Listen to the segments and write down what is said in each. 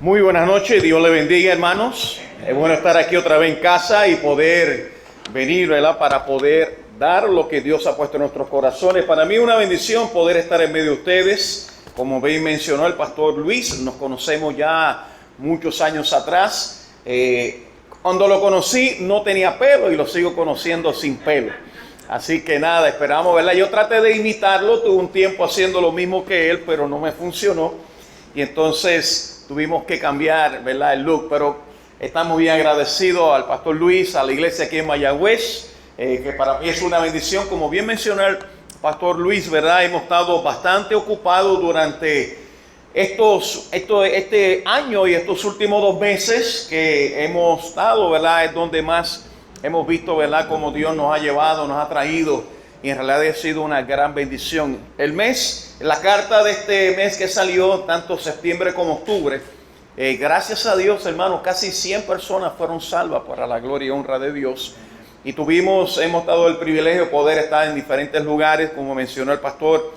Muy buenas noches, Dios le bendiga, hermanos. Es bueno estar aquí otra vez en casa y poder venir, ¿verdad? Para poder dar lo que Dios ha puesto en nuestros corazones. Para mí es una bendición poder estar en medio de ustedes. Como bien mencionó el pastor Luis, nos conocemos ya muchos años atrás. Cuando lo conocí no tenía pelo y lo sigo conociendo sin pelo. Así que nada, esperamos, ¿verdad? Yo traté de imitarlo, tuve un tiempo haciendo lo mismo que él, pero no me funcionó. Y entonces tuvimos que cambiar, ¿verdad?, el look, pero estamos bien agradecidos al pastor Luis, a la iglesia aquí en Mayagüez, que para mí es una bendición. Como bien mencionó el pastor Luis, ¿verdad?, hemos estado bastante ocupados durante este año y estos últimos 2 meses que hemos estado, ¿verdad?, es donde más hemos visto, ¿verdad?, cómo Dios nos ha llevado, nos ha traído, y en realidad ha sido una gran bendición. La carta de este mes que salió, tanto septiembre como octubre, gracias a Dios, hermanos, casi 100 personas fueron salvas para la gloria y honra de Dios. Y hemos dado el privilegio de poder estar en diferentes lugares, como mencionó el pastor.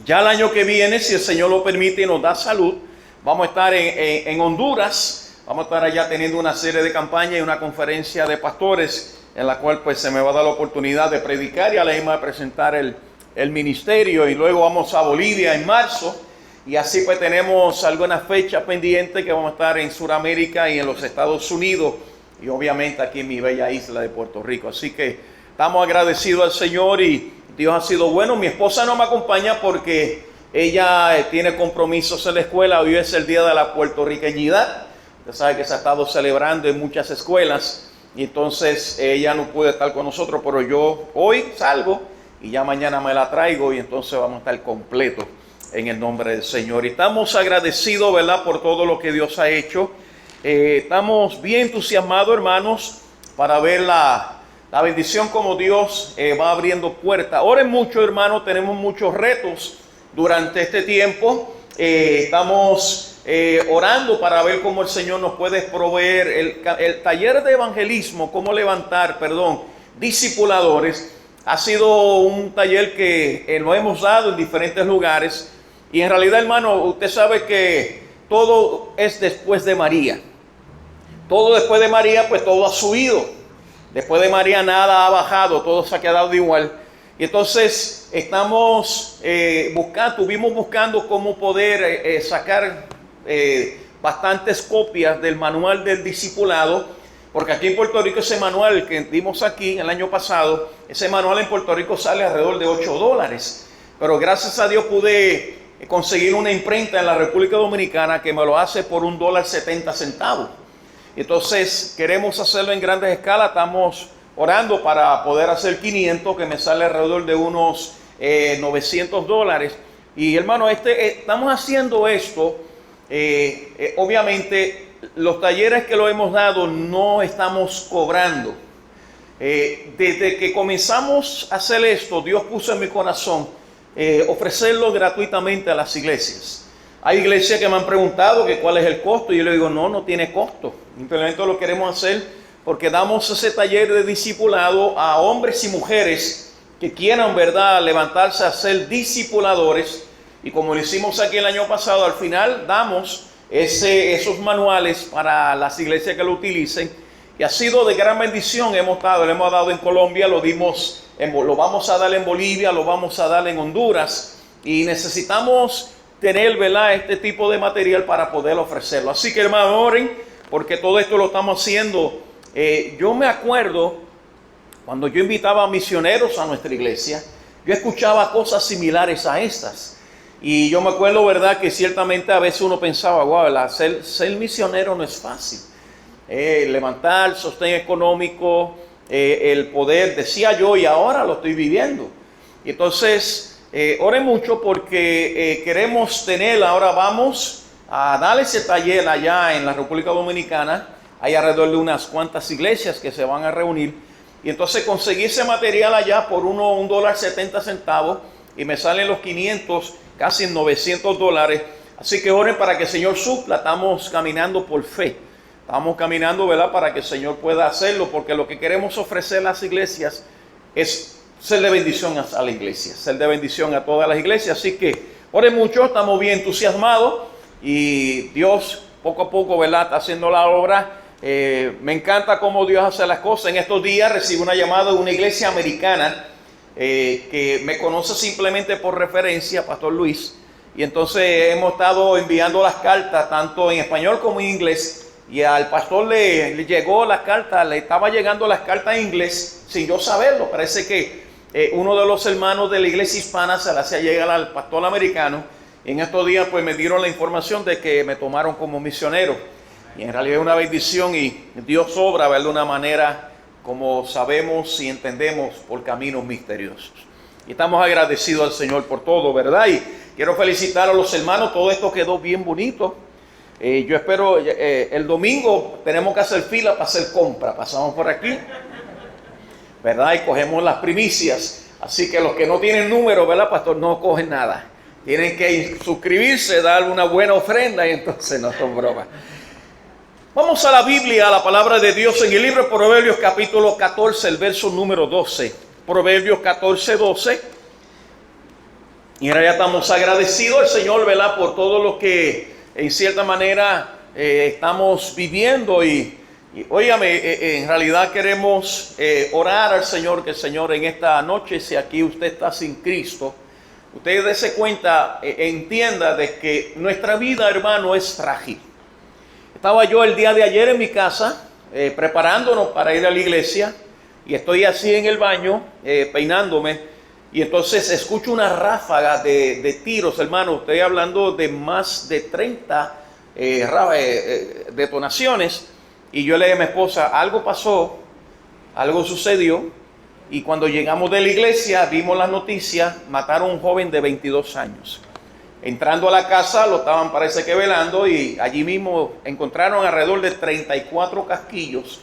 Ya el año que viene, si el Señor lo permite y nos da salud, vamos a estar en Honduras. Vamos a estar allá teniendo una serie de campañas y una conferencia de pastores, en la cual pues se me va a dar la oportunidad de predicar y a la misma de presentar el ministerio. Y luego vamos a Bolivia en marzo, y así pues tenemos algunas fechas pendientes que vamos a estar en Sudamérica y en los Estados Unidos, y obviamente aquí en mi bella isla de Puerto Rico. Así que estamos agradecidos al Señor y Dios ha sido bueno. Mi esposa no me acompaña porque ella tiene compromisos en la escuela. Hoy es el día de la puertorriqueñidad. Usted sabe que se ha estado celebrando en muchas escuelas, y entonces ella no puede estar con nosotros, pero yo hoy salgo y ya mañana me la traigo, y entonces vamos a estar completos en el nombre del Señor. Y estamos agradecidos, ¿verdad?, por todo lo que Dios ha hecho. Estamos bien entusiasmados, hermanos, para ver la bendición como Dios va abriendo puertas. Oren mucho, hermanos, tenemos muchos retos durante este tiempo. Estamos orando para ver cómo el Señor nos puede proveer el taller de evangelismo, cómo levantar, discipuladores. Ha sido un taller que lo hemos dado en diferentes lugares, y en realidad, hermano, usted sabe que todo es después de María. Todo después de María, pues todo ha subido. Después de María nada ha bajado, todo se ha quedado igual. Y entonces estuvimos buscando cómo poder sacar bastantes copias del manual del discipulado, porque aquí en Puerto Rico ese manual que dimos aquí el año pasado, ese manual en Puerto Rico sale alrededor de $8, pero gracias a Dios pude conseguir una imprenta en la República Dominicana que me lo hace por $1.70. Entonces queremos hacerlo en grandes escalas. Estamos orando para poder hacer 500, que me sale alrededor de unos $900. Y hermano, estamos haciendo esto. Obviamente los talleres que lo hemos dado no estamos cobrando. Desde que comenzamos a hacer esto, Dios puso en mi corazón ofrecerlo gratuitamente a las iglesias. Hay iglesias que me han preguntado que cuál es el costo, y yo le digo no tiene costo. Simplemente lo queremos hacer porque damos ese taller de discipulado a hombres y mujeres que quieran, ¿verdad?, levantarse a ser discipuladores. Y como lo hicimos aquí el año pasado, al final damos esos manuales para las iglesias que lo utilicen. Y ha sido de gran bendición. Le hemos dado en Colombia, lo vamos a dar en Bolivia, lo vamos a dar en Honduras. Y necesitamos tener, ¿verdad?, este tipo de material para poder ofrecerlo. Así que, hermano, oren, porque todo esto lo estamos haciendo. Yo me acuerdo cuando yo invitaba a misioneros a nuestra iglesia, yo escuchaba cosas similares a estas. Y yo me acuerdo, ¿verdad?, que ciertamente a veces uno pensaba, wow, ser misionero no es fácil. Levantar sostén económico, el poder, decía yo, y ahora lo estoy viviendo. Y entonces, oren mucho porque queremos ahora vamos a dar ese taller allá en la República Dominicana. Hay alrededor de unas cuantas iglesias que se van a reunir. Y entonces conseguí ese material allá por $1.70, y me salen los 500, casi $900. Así que oren para que el Señor supla. Estamos caminando por fe. Estamos caminando, ¿verdad?, para que el Señor pueda hacerlo, porque lo que queremos ofrecer a las iglesias es ser de bendición a la iglesia, ser de bendición a todas las iglesias. Así que oren mucho, estamos bien entusiasmados y Dios poco a poco, ¿verdad?, está haciendo la obra. Me encanta cómo Dios hace las cosas. En estos días recibo una llamada de una iglesia americana que me conoce simplemente por referencia, Pastor Luis. Y entonces hemos estado enviando las cartas tanto en español como en inglés. Y al pastor le llegó la carta, le estaba llegando las cartas en inglés sin yo saberlo. Parece que uno de los hermanos de la iglesia hispana se la hacía llegar al pastor americano. Y en estos días pues me dieron la información de que me tomaron como misionero. Y en realidad es una bendición y Dios obra, ¿verdad?, de una manera como sabemos y entendemos por caminos misteriosos. Y estamos agradecidos al Señor por todo, ¿verdad? Y quiero felicitar a los hermanos, todo esto quedó bien bonito. Yo espero, el domingo tenemos que hacer fila para hacer compra. Pasamos por aquí, ¿verdad? Y cogemos las primicias. Así que los que no tienen número, ¿verdad, pastor? No cogen nada. Tienen que suscribirse, dar una buena ofrenda y entonces no son bromas. Vamos a la Biblia, a la palabra de Dios en el libro de Proverbios capítulo 14, el verso número 12. Proverbios 14, 12. Y ahora ya estamos agradecidos al Señor, ¿verdad?, por todo lo que en cierta manera estamos viviendo. Y óigame, en realidad queremos orar al Señor, que el Señor en esta noche, si aquí usted está sin Cristo, usted dése cuenta, entienda de que nuestra vida, hermano, es frágil. Estaba yo el día de ayer en mi casa, preparándonos para ir a la iglesia, y estoy así en el baño, peinándome, y entonces escucho una ráfaga de tiros, hermano. Estoy hablando de más de 30 detonaciones, y yo le dije a mi esposa, algo pasó, algo sucedió, y cuando llegamos de la iglesia, vimos las noticias, mataron a un joven de 22 años. Entrando a la casa, lo estaban, parece que velando, y allí mismo encontraron alrededor de 34 casquillos,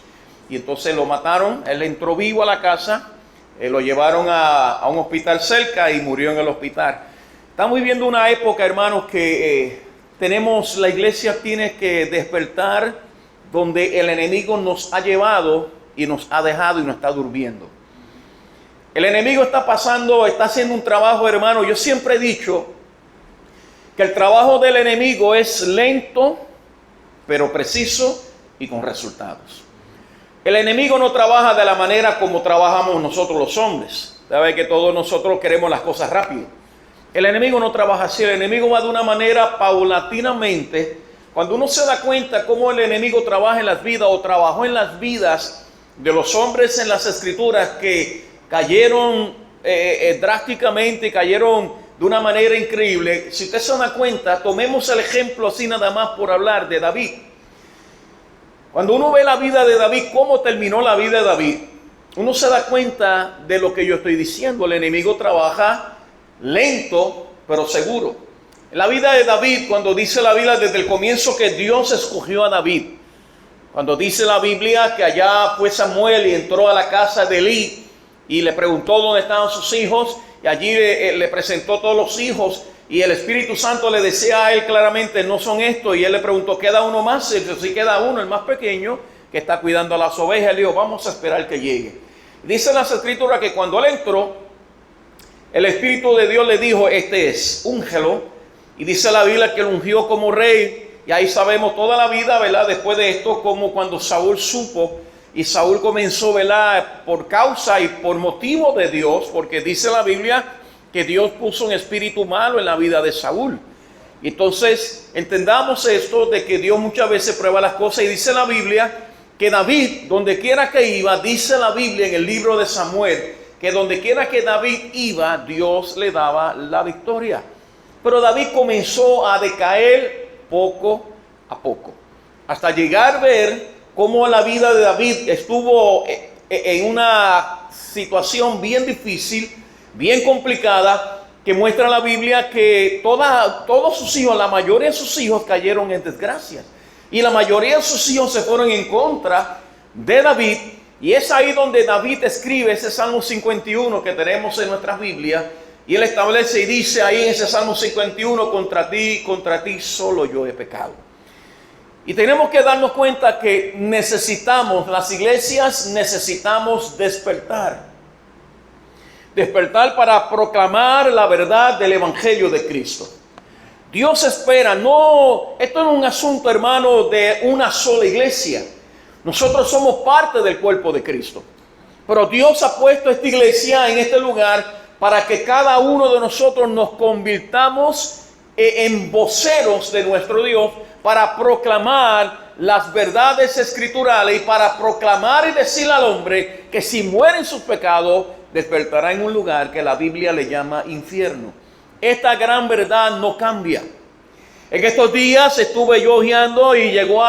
y entonces lo mataron. Él entró vivo a la casa, lo llevaron a un hospital cerca y murió en el hospital. Estamos viviendo una época, hermanos, que la iglesia tiene que despertar, donde el enemigo nos ha llevado y nos ha dejado y nos está durmiendo. El enemigo está haciendo un trabajo, hermano. Yo siempre he dicho que el trabajo del enemigo es lento, pero preciso y con resultados. El enemigo no trabaja de la manera como trabajamos nosotros los hombres. Sabe que todos nosotros queremos las cosas rápido. El enemigo no trabaja así. El enemigo va de una manera paulatinamente. Cuando uno se da cuenta cómo el enemigo trabaja en las vidas, o trabajó en las vidas de los hombres en las escrituras que cayeron drásticamente, cayeron de una manera increíble. Si usted se da cuenta, tomemos el ejemplo así nada más por hablar de David. Cuando uno ve la vida de David, cómo terminó la vida de David, uno se da cuenta de lo que yo estoy diciendo. El enemigo trabaja lento, pero seguro. En la vida de David, cuando dice la Biblia desde el comienzo que Dios escogió a David, cuando dice la Biblia que allá fue Samuel y entró a la casa de Elí y le preguntó dónde estaban sus hijos, y allí le presentó todos los hijos, y el Espíritu Santo le decía a él claramente, no son estos, y él le preguntó, ¿queda uno más? Y dice, sí, queda uno, el más pequeño, que está cuidando a las ovejas. Le dijo, vamos a esperar que llegue. Dice las escrituras que cuando él entró, el Espíritu de Dios le dijo, este es, úngelo. Y dice la Biblia que lo ungió como rey, y ahí sabemos toda la vida, ¿verdad?, después de esto, como cuando Saúl supo, y Saúl comenzó, ¿verdad?, por causa y por motivo de Dios, porque dice la Biblia que Dios puso un espíritu malo en la vida de Saúl. Entonces, entendamos esto de que Dios muchas veces prueba las cosas, y dice la Biblia que David, donde quiera que iba, dice la Biblia en el libro de Samuel, que donde quiera que David iba, Dios le daba la victoria. Pero David comenzó a decaer poco a poco, hasta llegar a ver cómo la vida de David estuvo en una situación bien difícil, bien complicada, que muestra la Biblia que todos sus hijos, la mayoría de sus hijos cayeron en desgracias. Y la mayoría de sus hijos se fueron en contra de David. Y es ahí donde David escribe ese Salmo 51 que tenemos en nuestras Biblias. Y él establece y dice ahí en ese Salmo 51, contra ti solo yo he pecado. Y tenemos que darnos cuenta que las iglesias necesitamos despertar. Despertar para proclamar la verdad del Evangelio de Cristo. Dios espera, no, esto no es un asunto, hermano, de una sola iglesia. Nosotros somos parte del cuerpo de Cristo. Pero Dios ha puesto esta iglesia en este lugar para que cada uno de nosotros nos convirtamos en voceros de nuestro Dios para proclamar las verdades escriturales y para proclamar y decirle al hombre que si muere en sus pecados, despertará en un lugar que la Biblia le llama infierno. Esta gran verdad no cambia. En estos días estuve yo ojeando y llegó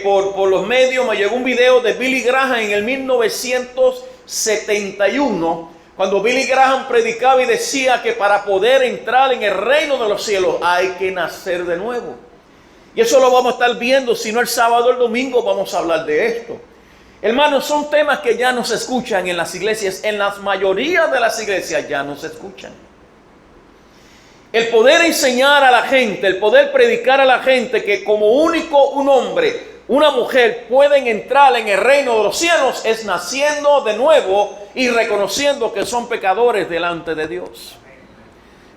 por los medios, me llegó un video de Billy Graham en el 1971, cuando Billy Graham predicaba y decía que para poder entrar en el reino de los cielos hay que nacer de nuevo. Y eso lo vamos a estar viendo, si no el sábado o el domingo vamos a hablar de esto. Hermanos, son temas que ya no se escuchan en las iglesias, en la mayoría de las iglesias ya no se escuchan. El poder enseñar a la gente, el poder predicar a la gente que como único un hombre, una mujer pueden entrar en el reino de los cielos es naciendo de nuevo y reconociendo que son pecadores delante de Dios.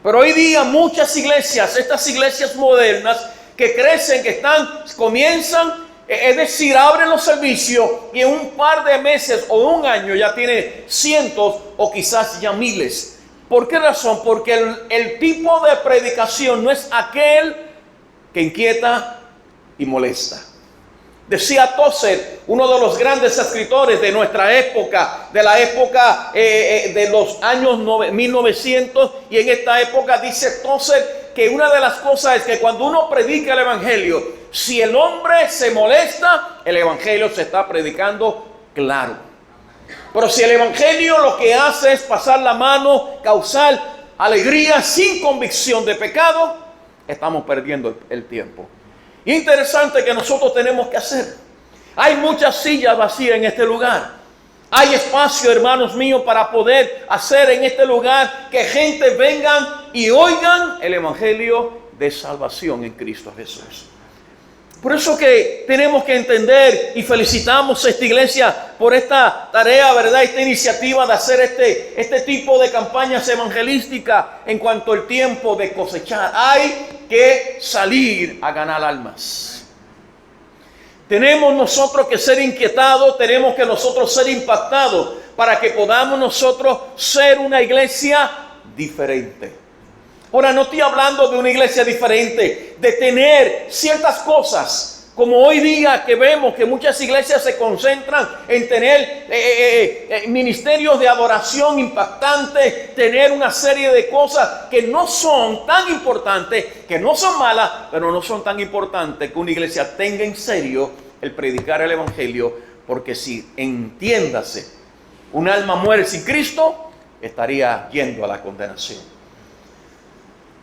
Pero hoy día muchas iglesias, estas iglesias modernas que crecen, que comienzan, es decir, abren los servicios y en un par de meses o un año ya tiene cientos o quizás ya miles. ¿Por qué razón? Porque el tipo de predicación no es aquel que inquieta y molesta. Decía Tozer, uno de los grandes escritores de nuestra época, de la época de los años 1900, y en esta época dice Tozer que una de las cosas es que cuando uno predica el evangelio, si el hombre se molesta, el evangelio se está predicando claro. Pero si el evangelio lo que hace es pasar la mano, causar alegría sin convicción de pecado, estamos perdiendo el tiempo. Interesante que nosotros tenemos que hacer. Hay muchas sillas vacías en este lugar. Hay espacio, hermanos míos, para poder hacer en este lugar que gente vengan y oigan el evangelio de salvación en Cristo Jesús. Por eso que tenemos que entender y felicitamos a esta iglesia por esta tarea, ¿verdad? Esta iniciativa de hacer este tipo de campañas evangelísticas en cuanto al tiempo de cosechar. Hay que salir a ganar almas. Tenemos nosotros que ser inquietados, tenemos que nosotros ser impactados para que podamos nosotros ser una iglesia diferente. Ahora, no estoy hablando de una iglesia diferente, de tener ciertas cosas, como hoy día que vemos que muchas iglesias se concentran en tener ministerios de adoración impactantes, tener una serie de cosas que no son tan importantes, que no son malas, pero no son tan importantes que una iglesia tenga en serio el predicar el evangelio, porque si, entiéndase, un alma muere sin Cristo, estaría yendo a la condenación.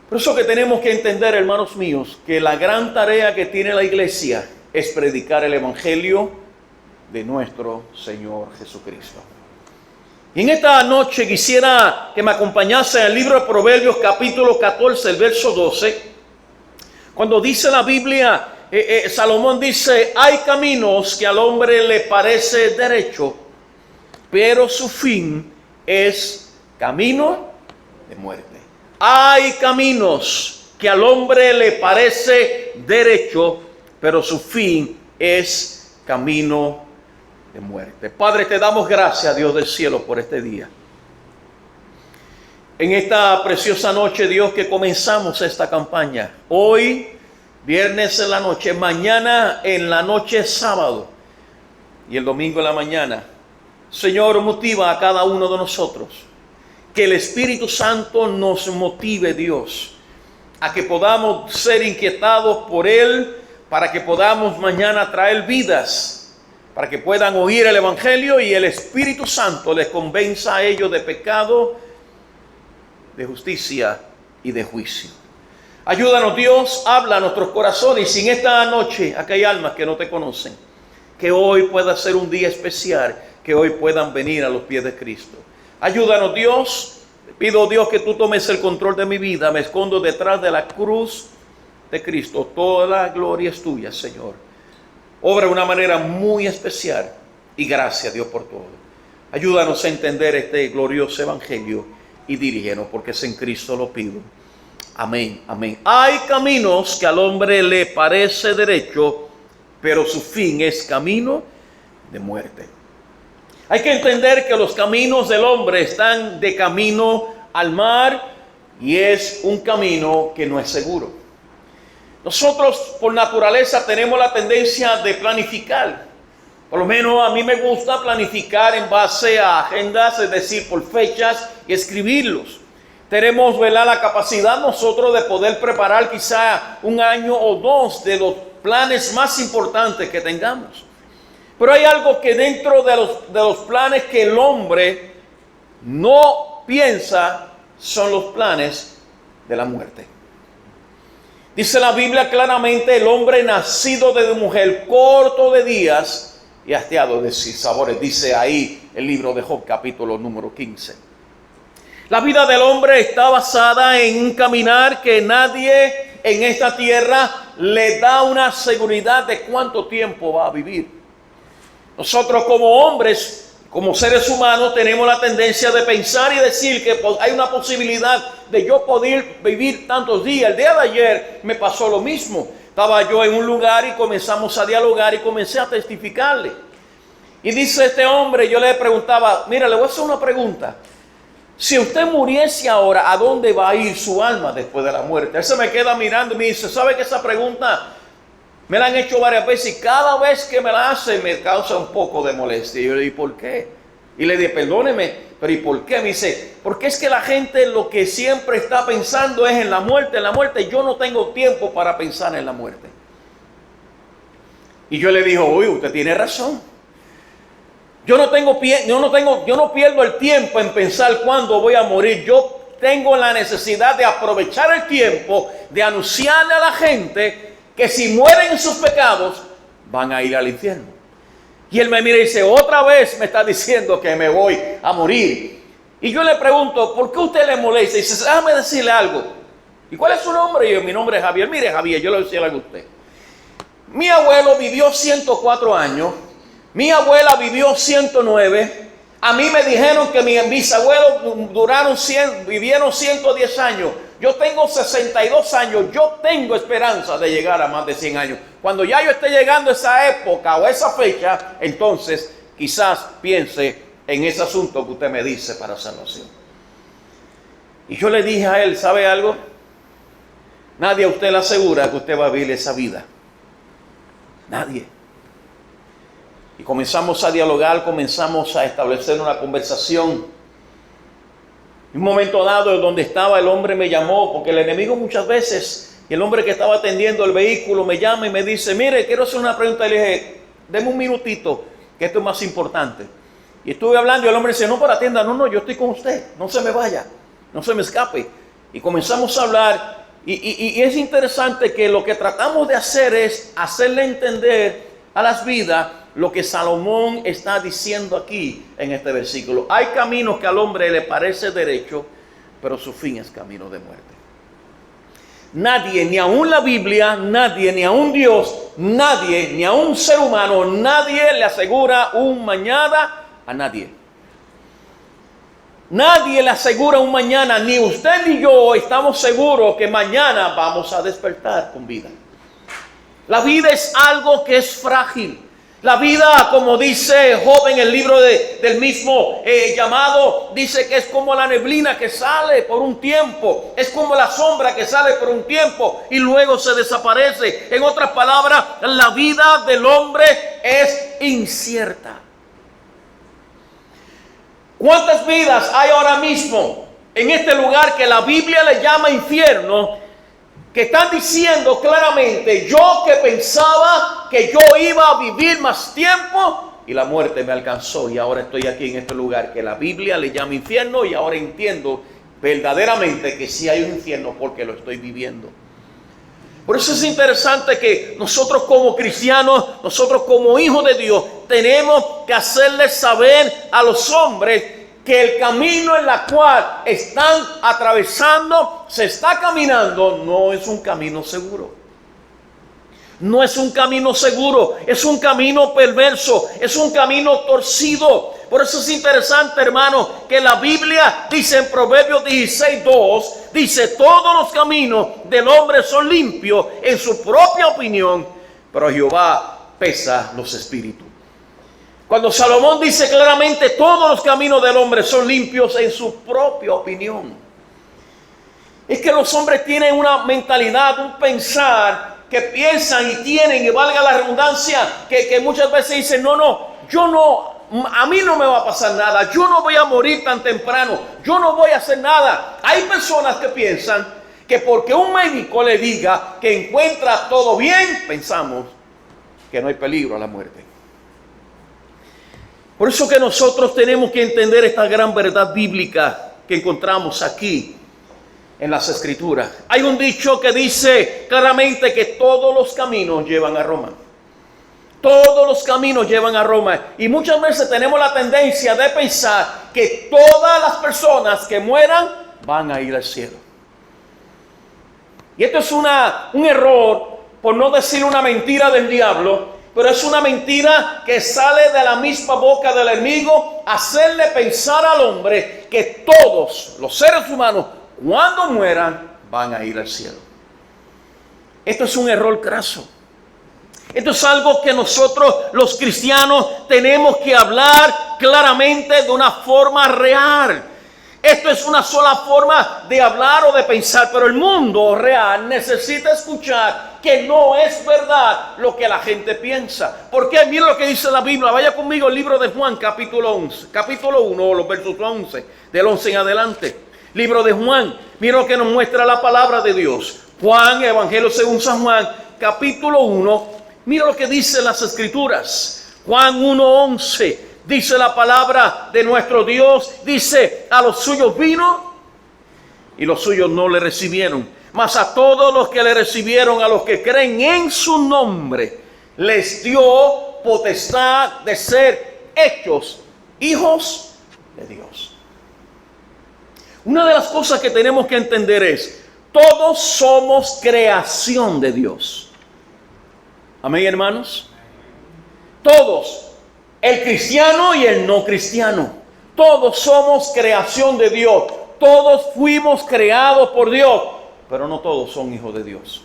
Por eso que tenemos que entender, hermanos míos, que la gran tarea que tiene la iglesia es predicar el evangelio de nuestro Señor Jesucristo. Y en esta noche quisiera que me acompañase al libro de Proverbios capítulo 14, el verso 12, cuando dice la Biblia, Salomón dice: hay caminos que al hombre le parece derecho, pero su fin es camino de muerte. Hay caminos que al hombre le parece derecho, pero su fin es camino de muerte. Padre, te damos gracias, Dios del cielo, por este día. En esta preciosa noche, Dios, que comenzamos esta campaña. Hoy, viernes en la noche, mañana en la noche sábado y el domingo en la mañana. Señor, motiva a cada uno de nosotros. Que el Espíritu Santo nos motive, Dios, a que podamos ser inquietados por Él, para que podamos mañana traer vidas, para que puedan oír el Evangelio y el Espíritu Santo les convenza a ellos de pecado, de justicia y de juicio. Ayúdanos, Dios, habla a nuestros corazones, y si en esta noche aquí hay almas que no te conocen, que hoy pueda ser un día especial, que hoy puedan venir a los pies de Cristo. Ayúdanos, Dios. Pido, Dios, que tú tomes el control de mi vida. Me escondo detrás de la cruz de Cristo. Toda la gloria es tuya, Señor. Obra de una manera muy especial. Y gracias, Dios, por todo. Ayúdanos a entender este glorioso evangelio y dirígenos, porque es en Cristo lo pido. Amén, amén. Hay caminos que al hombre le parece derecho, pero su fin es camino de muerte. Hay que entender que los caminos del hombre están de camino al mar y es un camino que no es seguro. Nosotros por naturaleza tenemos la tendencia de planificar. Por lo menos a mí me gusta planificar en base a agendas, es decir, por fechas y escribirlos. Tenemos, ¿verdad?, la capacidad nosotros de poder preparar quizá un año o dos de los planes más importantes que tengamos. Pero hay algo que dentro de los planes que el hombre no piensa, son los planes de la muerte. Dice la Biblia claramente: el hombre nacido de mujer, corto de días y hastiado de sinsabores. Dice ahí el libro de Job, capítulo número 15. La vida del hombre está basada en un caminar que nadie en esta tierra le da una seguridad de cuánto tiempo va a vivir. Nosotros como hombres, como seres humanos, tenemos la tendencia de pensar y decir que hay una posibilidad de yo poder vivir tantos días. El día de ayer me pasó lo mismo. Estaba yo en un lugar y comenzamos a dialogar y comencé a testificarle. Y dice este hombre, yo le preguntaba: mira, le voy a hacer una pregunta. Si usted muriese ahora, ¿a dónde va a ir su alma después de la muerte? Él se me queda mirando y me dice: ¿sabe que esa pregunta me la han hecho varias veces y cada vez que me la hacen me causa un poco de molestia? Y yo le dije: ¿por qué? Y le dije: perdóneme, pero ¿y por qué? Me dice: porque es que la gente lo que siempre está pensando es en la muerte, en la muerte. Yo no tengo tiempo para pensar en la muerte. Y yo le dije: uy, usted tiene razón. Yo no pierdo el tiempo en pensar cuándo voy a morir. Yo tengo la necesidad de aprovechar el tiempo de anunciarle a la gente que si mueren en sus pecados van a ir al infierno. Y él me mira y dice: otra vez me está diciendo que me voy a morir. Y yo le pregunto: ¿por qué usted le molesta? Y dice: déjame decirle algo. ¿Y cuál es su nombre? Y yo: mi nombre es Javier. Mire, Javier, yo le voy a decir algo a usted. Mi abuelo vivió 104 años. Mi abuela vivió 109. A mí me dijeron que mis bisabuelos vivieron 110 años. Yo tengo 62 años. Yo tengo esperanza de llegar a más de 100 años. Cuando ya yo esté llegando a esa época o esa fecha, entonces quizás piense en ese asunto que usted me dice para salvación. Y yo le dije a él: ¿sabe algo? Nadie a usted le asegura que usted va a vivir esa vida. Nadie. Y comenzamos a dialogar, comenzamos a establecer una conversación. En un momento dado, donde estaba, el hombre me llamó, porque el enemigo muchas veces, y el hombre que estaba atendiendo el vehículo me llama y me dice: mire, quiero hacer una pregunta. Y le dije: deme un minutito, que esto es más importante. Y estuve hablando y el hombre dice: no, para atienda, no, yo estoy con usted, no se me vaya, no se me escape. Y comenzamos a hablar, y es interesante que lo que tratamos de hacer es hacerle entender a las vidas lo que Salomón está diciendo aquí en este versículo. Hay caminos que al hombre le parece derecho, pero su fin es camino de muerte. Nadie, ni aun la Biblia, nadie, ni aun Dios, nadie, ni aun ser humano, nadie le asegura un mañana a nadie. Nadie le asegura un mañana, ni usted ni yo estamos seguros que mañana vamos a despertar con vida. La vida es algo que es frágil. La vida, como dice Job en el libro del mismo llamado, dice que es como la neblina que sale por un tiempo, es como la sombra que sale por un tiempo y luego se desaparece. En otras palabras, la vida del hombre es incierta. ¿Cuántas vidas hay ahora mismo en este lugar que la Biblia le llama infierno, que están diciendo claramente: yo que pensaba que yo iba a vivir más tiempo y la muerte me alcanzó y ahora estoy aquí en este lugar que la Biblia le llama infierno, y ahora entiendo verdaderamente que sí hay un infierno porque lo estoy viviendo? Por eso es interesante que nosotros como cristianos, nosotros como hijos de Dios, tenemos que hacerles saber a los hombres que el camino en la cual están atravesando, se está caminando, no es un camino seguro. No es un camino seguro, es un camino perverso, es un camino torcido. Por eso es interesante, hermano, que la Biblia dice en Proverbios 16:2, dice, todos los caminos del hombre son limpios en su propia opinión, pero Jehová pesa los espíritus. Cuando Salomón dice claramente, todos los caminos del hombre son limpios en su propia opinión, es que los hombres tienen una mentalidad, un pensar, que piensan y tienen, y valga la redundancia, que muchas veces dicen, a mí no me va a pasar nada, yo no voy a morir tan temprano, yo no voy a hacer nada. Hay personas que piensan que porque un médico le diga que encuentra todo bien, pensamos que no hay peligro a la muerte. Por eso que nosotros tenemos que entender esta gran verdad bíblica que encontramos aquí en las Escrituras. Hay un dicho que dice claramente que todos los caminos llevan a Roma. Todos los caminos llevan a Roma. Y muchas veces tenemos la tendencia de pensar que todas las personas que mueran van a ir al cielo. Y esto es un error, por no decir una mentira del diablo, pero es una mentira que sale de la misma boca del enemigo, hacerle pensar al hombre que todos los seres humanos, cuando mueran, van a ir al cielo. Esto es un error craso. Esto es algo que nosotros los cristianos tenemos que hablar claramente de una forma real. Esto es una sola forma de hablar o de pensar, pero el mundo real necesita escuchar que no es verdad lo que la gente piensa. Porque mira lo que dice la Biblia. Vaya conmigo al libro de Juan, capítulo 1, los versos 11, del 11 en adelante. Libro de Juan, mira lo que nos muestra la palabra de Dios. Juan, Evangelio según San Juan, capítulo 1, mira lo que dice las Escrituras. Juan 1:11, dice la palabra de nuestro Dios, dice, a los suyos vino y los suyos no le recibieron. Mas a todos los que le recibieron, a los que creen en su nombre, les dio potestad de ser hechos hijos de Dios. Una de las cosas que tenemos que entender es, todos somos creación de Dios. Amén, hermanos. Todos, el cristiano y el no cristiano, todos somos creación de Dios. Todos fuimos creados por Dios, pero no todos son hijos de Dios.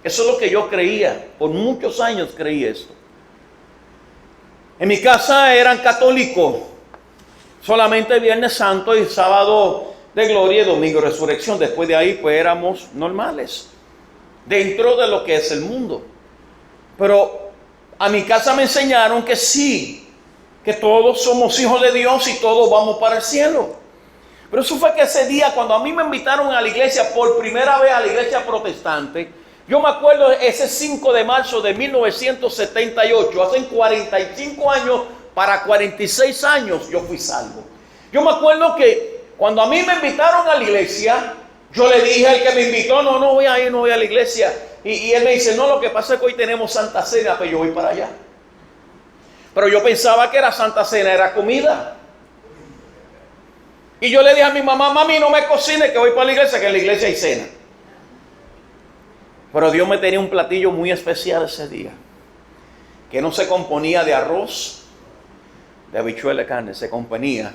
Eso es lo que yo creía, por muchos años creí esto. En mi casa eran católicos. Solamente Viernes Santo y Sábado de Gloria y Domingo de Resurrección. Después de ahí pues éramos normales, dentro de lo que es el mundo. Pero a mi casa me enseñaron que sí, que todos somos hijos de Dios y todos vamos para el cielo. Pero eso fue que ese día, cuando a mí me invitaron a la iglesia, por primera vez a la iglesia protestante, yo me acuerdo ese 5 de marzo de 1978, hace 45 años, para 46 años yo fui salvo. Yo me acuerdo que cuando a mí me invitaron a la iglesia, yo le dije al que me invitó, no voy a ir, no voy a la iglesia. Y él me dice, no, lo que pasa es que hoy tenemos Santa Cena, pero yo voy para allá. Pero yo pensaba que era Santa Cena, era comida. Y yo le dije a mi mamá, mami, no me cocine, que voy para la iglesia, que en la iglesia hay cena. Pero Dios me tenía un platillo muy especial ese día, que no se componía de arroz, de habichuela de carne, se componía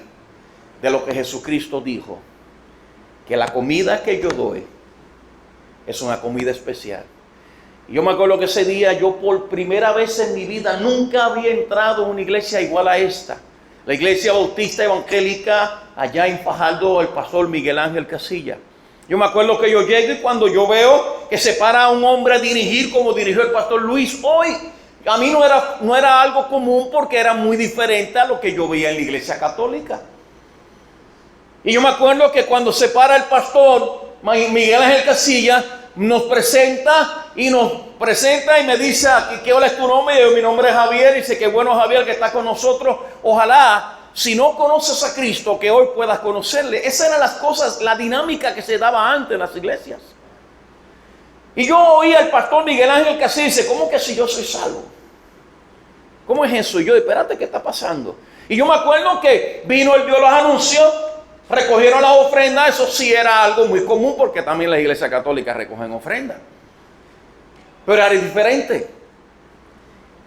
de lo que Jesucristo dijo, que la comida que yo doy es una comida especial. Y yo me acuerdo que ese día yo por primera vez en mi vida nunca había entrado a una iglesia igual a esta, la iglesia bautista evangélica allá en Fajardo, el pastor Miguel Ángel Casilla. Yo me acuerdo que yo llego y cuando yo veo que se para un hombre a dirigir como dirigió el pastor Luis hoy, a mí no era algo común, porque era muy diferente a lo que yo veía en la iglesia católica. Y yo me acuerdo que cuando se para el pastor Miguel Ángel Casilla, nos presenta y me dice, ¿qué hola es tu nombre? Y yo, mi nombre es Javier. Y dice, qué bueno, Javier, que está con nosotros. Ojalá, si no conoces a Cristo, que hoy puedas conocerle. Esas eran las cosas, la dinámica que se daba antes en las iglesias. Y yo oí al pastor Miguel Ángel Casilla y dice, ¿cómo que si yo soy salvo? ¿Cómo es eso? Y yo, espérate, ¿qué está pasando? Y yo me acuerdo que vino, él dio los anuncios, recogieron las ofrendas. Eso sí era algo muy común, porque también las iglesias católicas recogen ofrendas. Pero era diferente.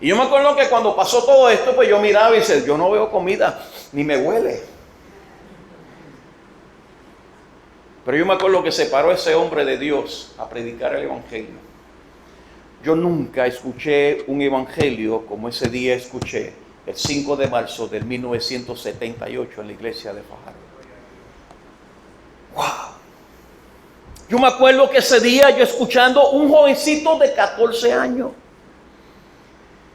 Y yo me acuerdo que cuando pasó todo esto, pues yo miraba y decía, yo no veo comida, ni me huele. Pero yo me acuerdo que se paró ese hombre de Dios a predicar el evangelio. Yo nunca escuché un evangelio como ese día escuché, el 5 de marzo del 1978 en la iglesia de Fajardo. ¡Wow! Yo me acuerdo que ese día yo escuchando un jovencito de 14 años.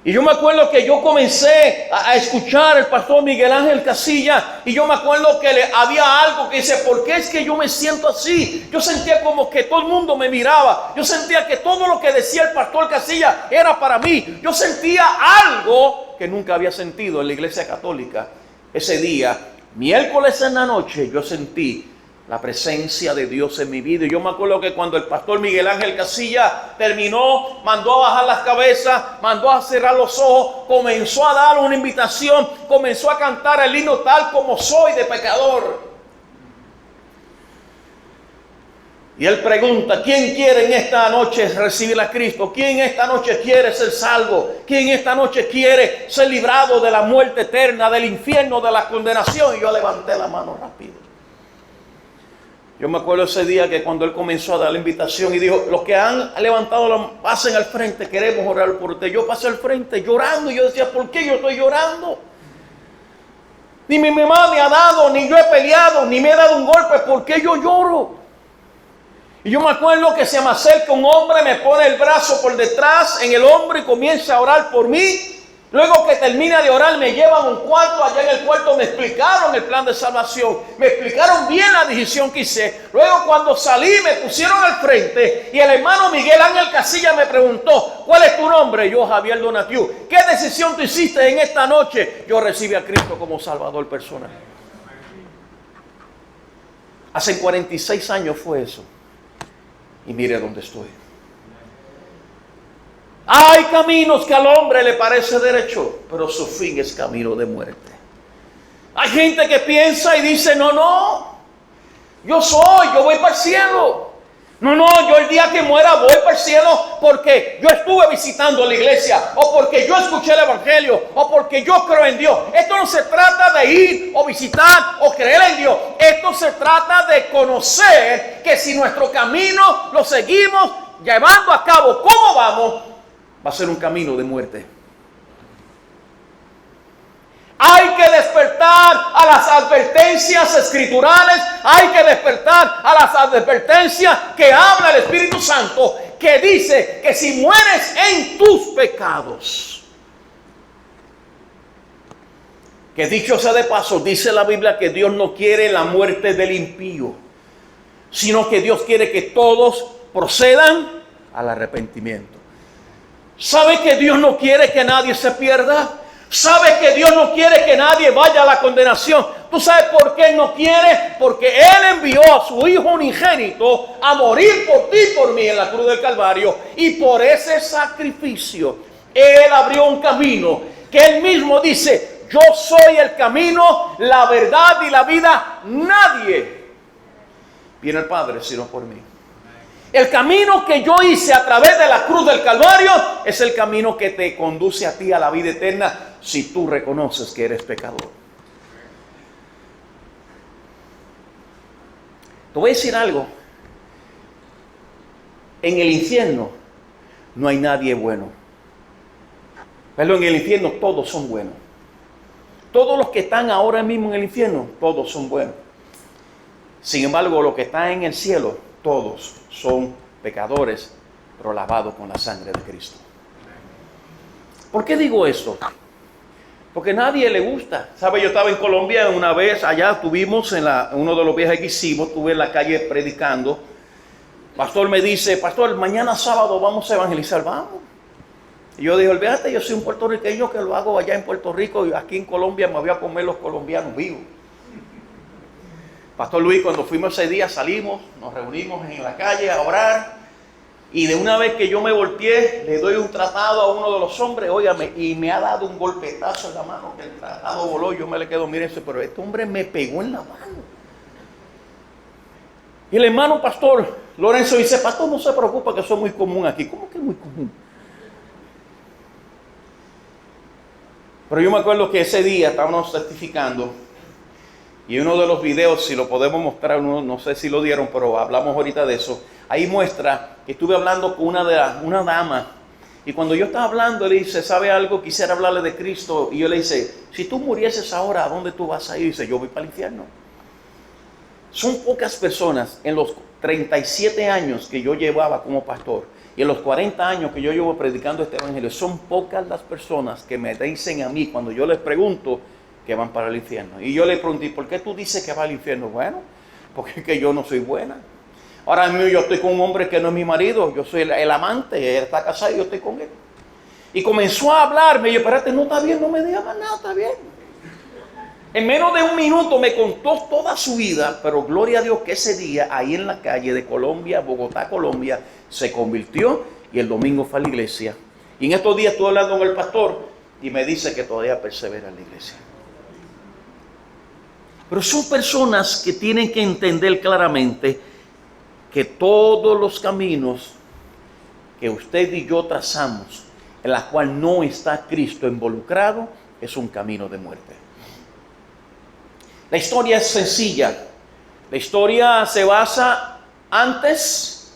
Y yo me acuerdo que yo comencé a escuchar al pastor Miguel Ángel Casilla. Y yo me acuerdo que había algo que dice, ¿por qué es que yo me siento así? Yo sentía como que todo el mundo me miraba. Yo sentía que todo lo que decía el pastor Casilla era para mí. Yo sentía algo que nunca había sentido en la iglesia católica. Ese día, miércoles en la noche, yo sentí la presencia de Dios en mi vida. Y yo me acuerdo que cuando el pastor Miguel Ángel Casilla terminó, mandó a bajar las cabezas, mandó a cerrar los ojos, comenzó a dar una invitación, comenzó a cantar el himno tal como soy de pecador. Y él pregunta, ¿quién quiere en esta noche recibir a Cristo? ¿Quién esta noche quiere ser salvo? ¿Quién esta noche quiere ser librado de la muerte eterna, del infierno, de la condenación? Y yo levanté la mano rápido. Yo me acuerdo ese día que cuando él comenzó a dar la invitación y dijo, los que han levantado, pasen al frente, queremos orar por usted. Yo pasé al frente llorando y yo decía, ¿por qué yo estoy llorando? Ni mi mamá me ha dado, ni yo he peleado, ni me he dado un golpe, ¿por qué yo lloro? Y yo me acuerdo que se me acerca un hombre, me pone el brazo por detrás en el hombro y comienza a orar por mí. Luego que termina de orar, me llevan a un cuarto. Allá en el cuarto me explicaron el plan de salvación. Me explicaron bien la decisión que hice. Luego cuando salí me pusieron al frente. Y el hermano Miguel Ángel Casilla me preguntó, ¿cuál es tu nombre? Yo, Javier Donatiu. ¿Qué decisión tú hiciste en esta noche? Yo recibí a Cristo como Salvador personal. Hace 46 años fue eso. Y mire dónde estoy. Hay caminos que al hombre le parece derecho, pero su fin es camino de muerte. Hay gente que piensa y dice, no, yo voy para el cielo. No, yo el día que muera voy para el cielo porque yo estuve visitando la iglesia, o porque yo escuché el evangelio, o porque yo creo en Dios. Esto no se trata de ir o visitar o creer en Dios. Esto se trata de conocer que si nuestro camino lo seguimos llevando a cabo como vamos, va a ser un camino de muerte. Hay que despertar a las advertencias escriturales. Hay que despertar a las advertencias que habla el Espíritu Santo, que dice que si mueres en tus pecados, que dicho sea de paso, dice la Biblia que Dios no quiere la muerte del impío, sino que Dios quiere que todos procedan al arrepentimiento. ¿Sabe que Dios no quiere que nadie se pierda? ¿Sabe que Dios no quiere que nadie vaya a la condenación? ¿Tú sabes por qué Él no quiere? Porque Él envió a su Hijo unigénito a morir por ti y por mí en la cruz del Calvario. Y por ese sacrificio Él abrió un camino que Él mismo dice, yo soy el camino, la verdad y la vida. Nadie viene al Padre sino por mí. El camino que yo hice a través de la cruz del Calvario es el camino que te conduce a ti a la vida eterna si tú reconoces que eres pecador. Te voy a decir algo. En el infierno no hay nadie bueno. Pero en el infierno todos son buenos. Todos los que están ahora mismo en el infierno, todos son buenos. Sin embargo, los que están en el cielo, todos son pecadores, pero lavados con la sangre de Cristo. ¿Por qué digo esto? Porque a nadie le gusta. ¿Sabe? Yo estaba en Colombia una vez, allá estuvimos en uno de los viajes que hicimos, estuve en la calle predicando. Pastor me dice, pastor, mañana sábado vamos a evangelizar, vamos. Y yo dije, olvídate, yo soy un puertorriqueño que lo hago allá en Puerto Rico y aquí en Colombia me voy a comer los colombianos vivos. Pastor Luis, cuando fuimos ese día salimos, nos reunimos en la calle a orar y de una vez que yo me volteé, le doy un tratado a uno de los hombres, óigame, y me ha dado un golpetazo en la mano, que el tratado voló, yo me le quedo, mírense, pero este hombre me pegó en la mano. Y el hermano pastor Lorenzo dice, pastor, no se preocupa que eso es muy común aquí. ¿Cómo que es muy común? Pero yo me acuerdo que ese día estábamos testificando y uno de los videos, si lo podemos mostrar, no sé si lo dieron, pero hablamos ahorita de eso. Ahí muestra que estuve hablando con una dama y cuando yo estaba hablando le dice, ¿sabe algo? Quisiera hablarle de Cristo. Y yo le dice, si tú murieses ahora, ¿a dónde tú vas a ir? Y dice, yo voy para el infierno. Son pocas personas en los 37 años que yo llevaba como pastor y en los 40 años que yo llevo predicando este evangelio, son pocas las personas que me dicen a mí cuando yo les pregunto que van para el infierno. Y yo le pregunté, ¿por qué tú dices que va al infierno? Bueno, porque es que yo no soy buena. Ahora mismo yo estoy con un hombre que no es mi marido, yo soy el amante, él está casado y yo estoy con él. Y comenzó a hablarme, y yo, espérate, no está bien, no me digas más nada, está bien. En menos de un minuto me contó toda su vida, pero gloria a Dios que ese día, ahí en la calle de Colombia, Bogotá, Colombia, se convirtió y el domingo fue a la iglesia. Y en estos días estuve hablando con el pastor y me dice que todavía persevera en la iglesia. Pero son personas que tienen que entender claramente que todos los caminos que usted y yo trazamos, en la cual no está Cristo involucrado, es un camino de muerte. La historia es sencilla. La historia se basa antes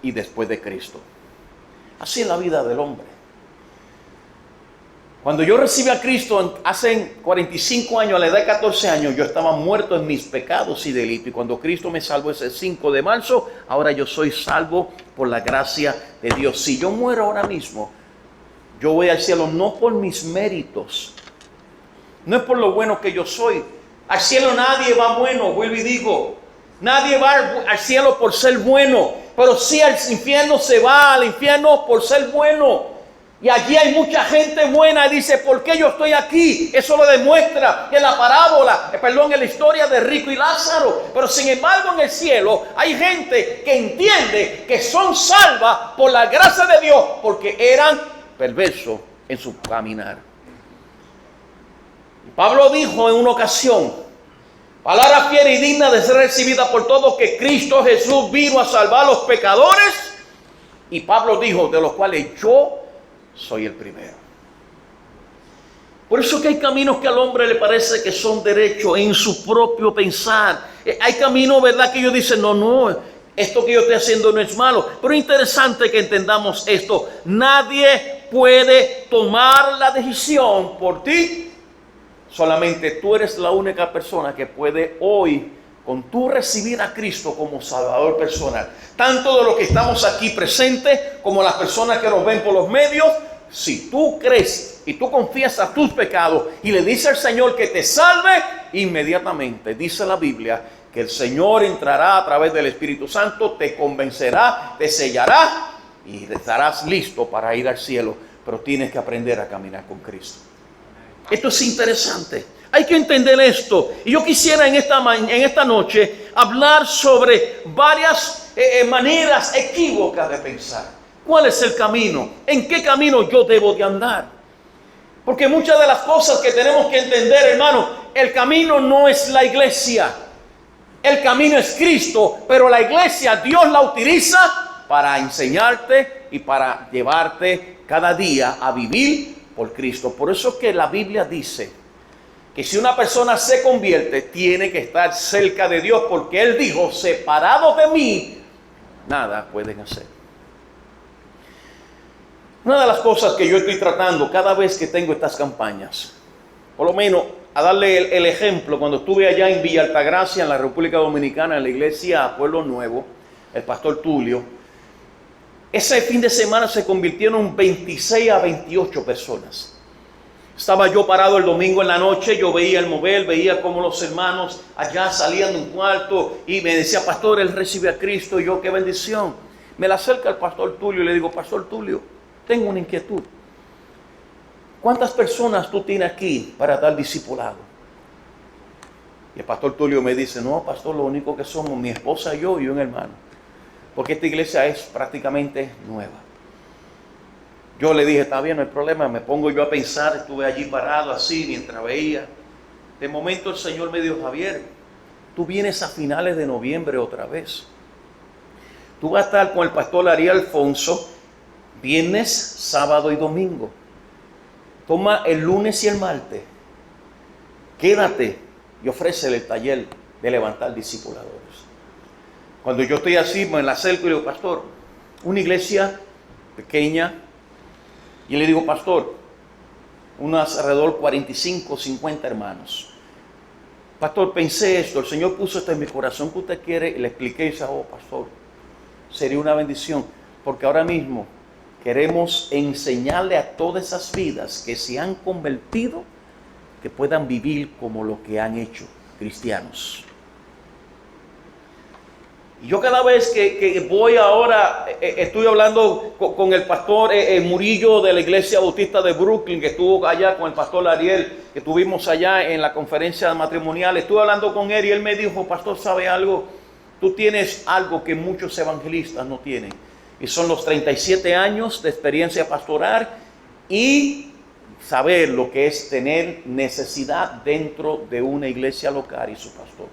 y después de Cristo. Así es la vida del hombre. Cuando yo recibí a Cristo hace 45 años, a la edad de 14 años, yo estaba muerto en mis pecados y delitos. Y cuando Cristo me salvó ese 5 de marzo, ahora yo soy salvo por la gracia de Dios. Si yo muero ahora mismo, yo voy al cielo no por mis méritos, no es por lo bueno que yo soy. Al cielo nadie va bueno, vuelvo y digo. Nadie va al cielo por ser bueno, pero sí al infierno se va al infierno por ser bueno. Y allí hay mucha gente buena y dice, ¿por qué yo estoy aquí? Eso lo demuestra en la parábola, en la historia de Rico y Lázaro. Pero sin embargo en el cielo hay gente que entiende que son salvas por la gracia de Dios porque eran perversos en su caminar. Pablo dijo en una ocasión, palabra fiel y digna de ser recibida por todos, que Cristo Jesús vino a salvar a los pecadores. Y Pablo dijo, de los cuales yo soy el primero. Por eso que hay caminos que al hombre le parece que son derechos en su propio pensar. Hay caminos, ¿verdad?, que ellos dicen, no, esto que yo estoy haciendo no es malo. Pero es interesante que entendamos esto. Nadie puede tomar la decisión por ti. Solamente tú eres la única persona que puede hoy, con tú recibir a Cristo como Salvador personal, tanto de los que estamos aquí presentes como las personas que nos ven por los medios. Si tú crees y tú confiesas tus pecados y le dices al Señor que te salve, inmediatamente dice la Biblia que el Señor entrará a través del Espíritu Santo, te convencerá, te sellará y estarás listo para ir al cielo. Pero tienes que aprender a caminar con Cristo. Esto es interesante. Hay que entender esto. Y yo quisiera en esta noche hablar sobre varias maneras equívocas de pensar. ¿Cuál es el camino? ¿En qué camino yo debo de andar? Porque muchas de las cosas que tenemos que entender, hermano, el camino no es la iglesia. El camino es Cristo, pero la iglesia Dios la utiliza para enseñarte y para llevarte cada día a vivir por Cristo. Por eso es que la Biblia dice que si una persona se convierte, tiene que estar cerca de Dios, porque Él dijo, separados de mí, nada pueden hacer. Una de las cosas que yo estoy tratando cada vez que tengo estas campañas, por lo menos a darle el ejemplo, cuando estuve allá en Villa Altagracia, en la República Dominicana, en la iglesia Pueblo Nuevo, el pastor Tulio, ese fin de semana se convirtieron 26 a 28 personas. Estaba yo parado el domingo en la noche, yo veía el mover, veía cómo los hermanos allá salían de un cuarto y me decía, pastor, él recibe a Cristo. Y yo, qué bendición. Me la acerca el pastor Tulio y le digo, pastor Tulio, tengo una inquietud. ¿Cuántas personas tú tienes aquí para dar discipulado? Y el pastor Tulio me dice, no, pastor, lo único que somos mi esposa y yo y un hermano. Porque esta iglesia es prácticamente nueva. Yo le dije, está bien, no hay problema. Me pongo yo a pensar, estuve allí parado así mientras veía. De momento el Señor me dijo, Javier, tú vienes a finales de noviembre otra vez. Tú vas a estar con el pastor Ariel Alfonso viernes, sábado y domingo. toma el lunes y el martes, quédate y ofrécele el taller de levantar discipuladores. Cuando yo estoy así, me la acerco y le digo, pastor, una iglesia pequeña, y le digo, pastor, unos alrededor 45, 50 hermanos. Pastor, pensé esto, el Señor puso esto en mi corazón que usted quiere, y le expliqué y dice, oh, pastor, sería una bendición, porque ahora mismo queremos enseñarle a todas esas vidas que se han convertido, que puedan vivir como lo que han hecho cristianos. Y yo cada vez que voy ahora, estoy hablando con el pastor Murillo de la Iglesia Bautista de Brooklyn, que estuvo allá con el pastor Ariel, que estuvimos allá en la conferencia matrimonial. Estuve hablando con él y él me dijo, pastor, ¿sabe algo? Tú tienes algo que muchos evangelistas no tienen. Y son los 37 años de experiencia pastoral y saber lo que es tener necesidad dentro de una iglesia local y su pastor.